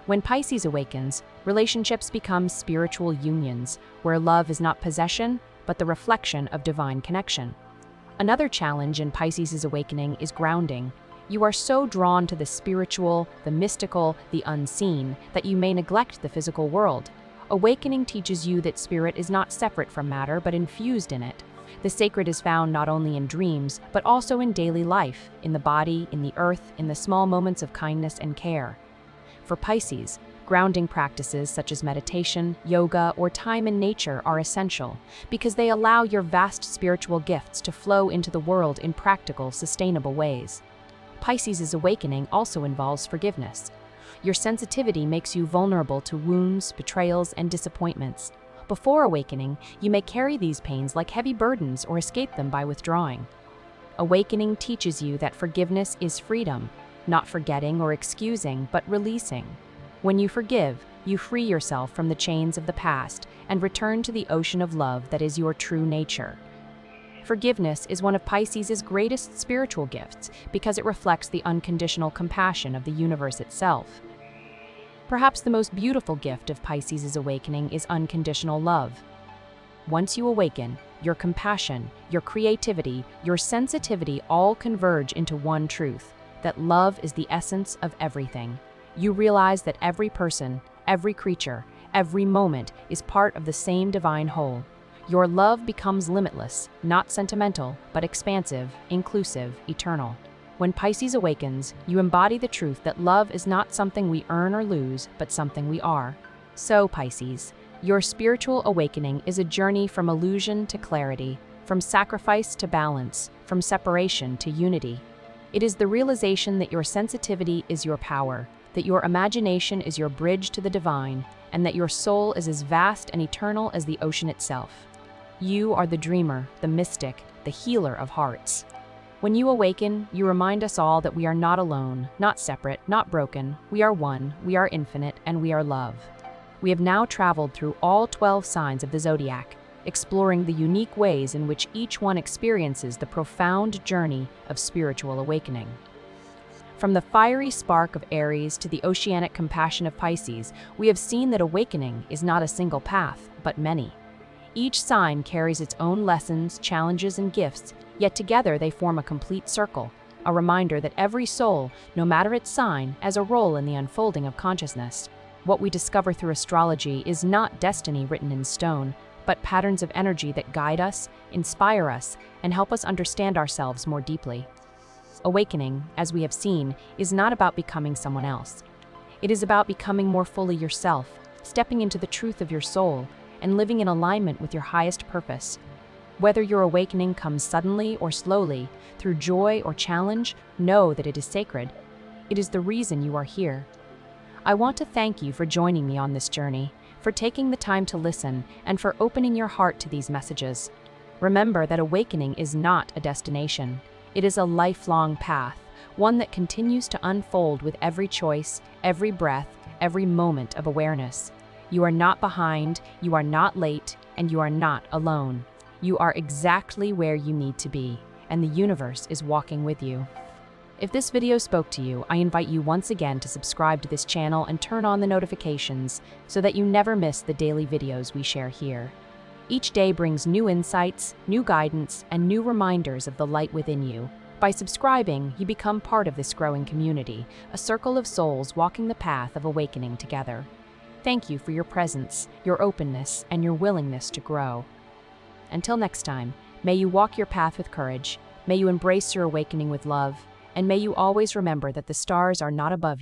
When Pisces awakens, relationships become spiritual unions, where love is not possession, but the reflection of divine connection. Another challenge in Pisces' awakening is grounding. You are so drawn to the spiritual, the mystical, the unseen, that you may neglect the physical world. Awakening teaches you that spirit is not separate from matter, but infused in it. The sacred is found not only in dreams, but also in daily life, in the body, in the earth, in the small moments of kindness and care. For Pisces, grounding practices such as meditation, yoga, or time in nature are essential, because they allow your vast spiritual gifts to flow into the world in practical, sustainable ways. Pisces' awakening also involves forgiveness. Your sensitivity makes you vulnerable to wounds, betrayals, and disappointments. Before awakening, you may carry these pains like heavy burdens or escape them by withdrawing. Awakening teaches you that forgiveness is freedom, not forgetting or excusing, but releasing. When you forgive, you free yourself from the chains of the past and return to the ocean of love that is your true nature. Forgiveness is one of Pisces' greatest spiritual gifts because it reflects the unconditional compassion of the universe itself. Perhaps the most beautiful gift of Pisces' awakening is unconditional love. Once you awaken, your compassion, your creativity, your sensitivity all converge into one truth, that love is the essence of everything. You realize that every person, every creature, every moment is part of the same divine whole. Your love becomes limitless, not sentimental, but expansive, inclusive, eternal. When Pisces awakens, you embody the truth that love is not something we earn or lose, but something we are. So, Pisces, your spiritual awakening is a journey from illusion to clarity, from sacrifice to balance, from separation to unity. It is the realization that your sensitivity is your power, that your imagination is your bridge to the divine, and that your soul is as vast and eternal as the ocean itself. You are the dreamer, the mystic, the healer of hearts. When you awaken, you remind us all that we are not alone, not separate, not broken. We are one, we are infinite, and we are love. We have now traveled through all 12 signs of the Zodiac, exploring the unique ways in which each one experiences the profound journey of spiritual awakening. From the fiery spark of Aries to the oceanic compassion of Pisces, we have seen that awakening is not a single path, but many. Each sign carries its own lessons, challenges, and gifts, yet together they form a complete circle, a reminder that every soul, no matter its sign, has a role in the unfolding of consciousness. What we discover through astrology is not destiny written in stone, but patterns of energy that guide us, inspire us, and help us understand ourselves more deeply. Awakening, as we have seen, is not about becoming someone else. It is about becoming more fully yourself, stepping into the truth of your soul, and living in alignment with your highest purpose. Whether your awakening comes suddenly or slowly, through joy or challenge, know that it is sacred. It is the reason you are here. I want to thank you for joining me on this journey, for taking the time to listen, and for opening your heart to these messages. Remember that awakening is not a destination. It is a lifelong path, one that continues to unfold with every choice, every breath, every moment of awareness. You are not behind, you are not late, and you are not alone. You are exactly where you need to be, and the universe is walking with you. If this video spoke to you, I invite you once again to subscribe to this channel and turn on the notifications so that you never miss the daily videos we share here. Each day brings new insights, new guidance, and new reminders of the light within you. By subscribing, you become part of this growing community, a circle of souls walking the path of awakening together. Thank you for your presence, your openness, and your willingness to grow. Until next time, may you walk your path with courage, may you embrace your awakening with love, and may you always remember that the stars are not above you.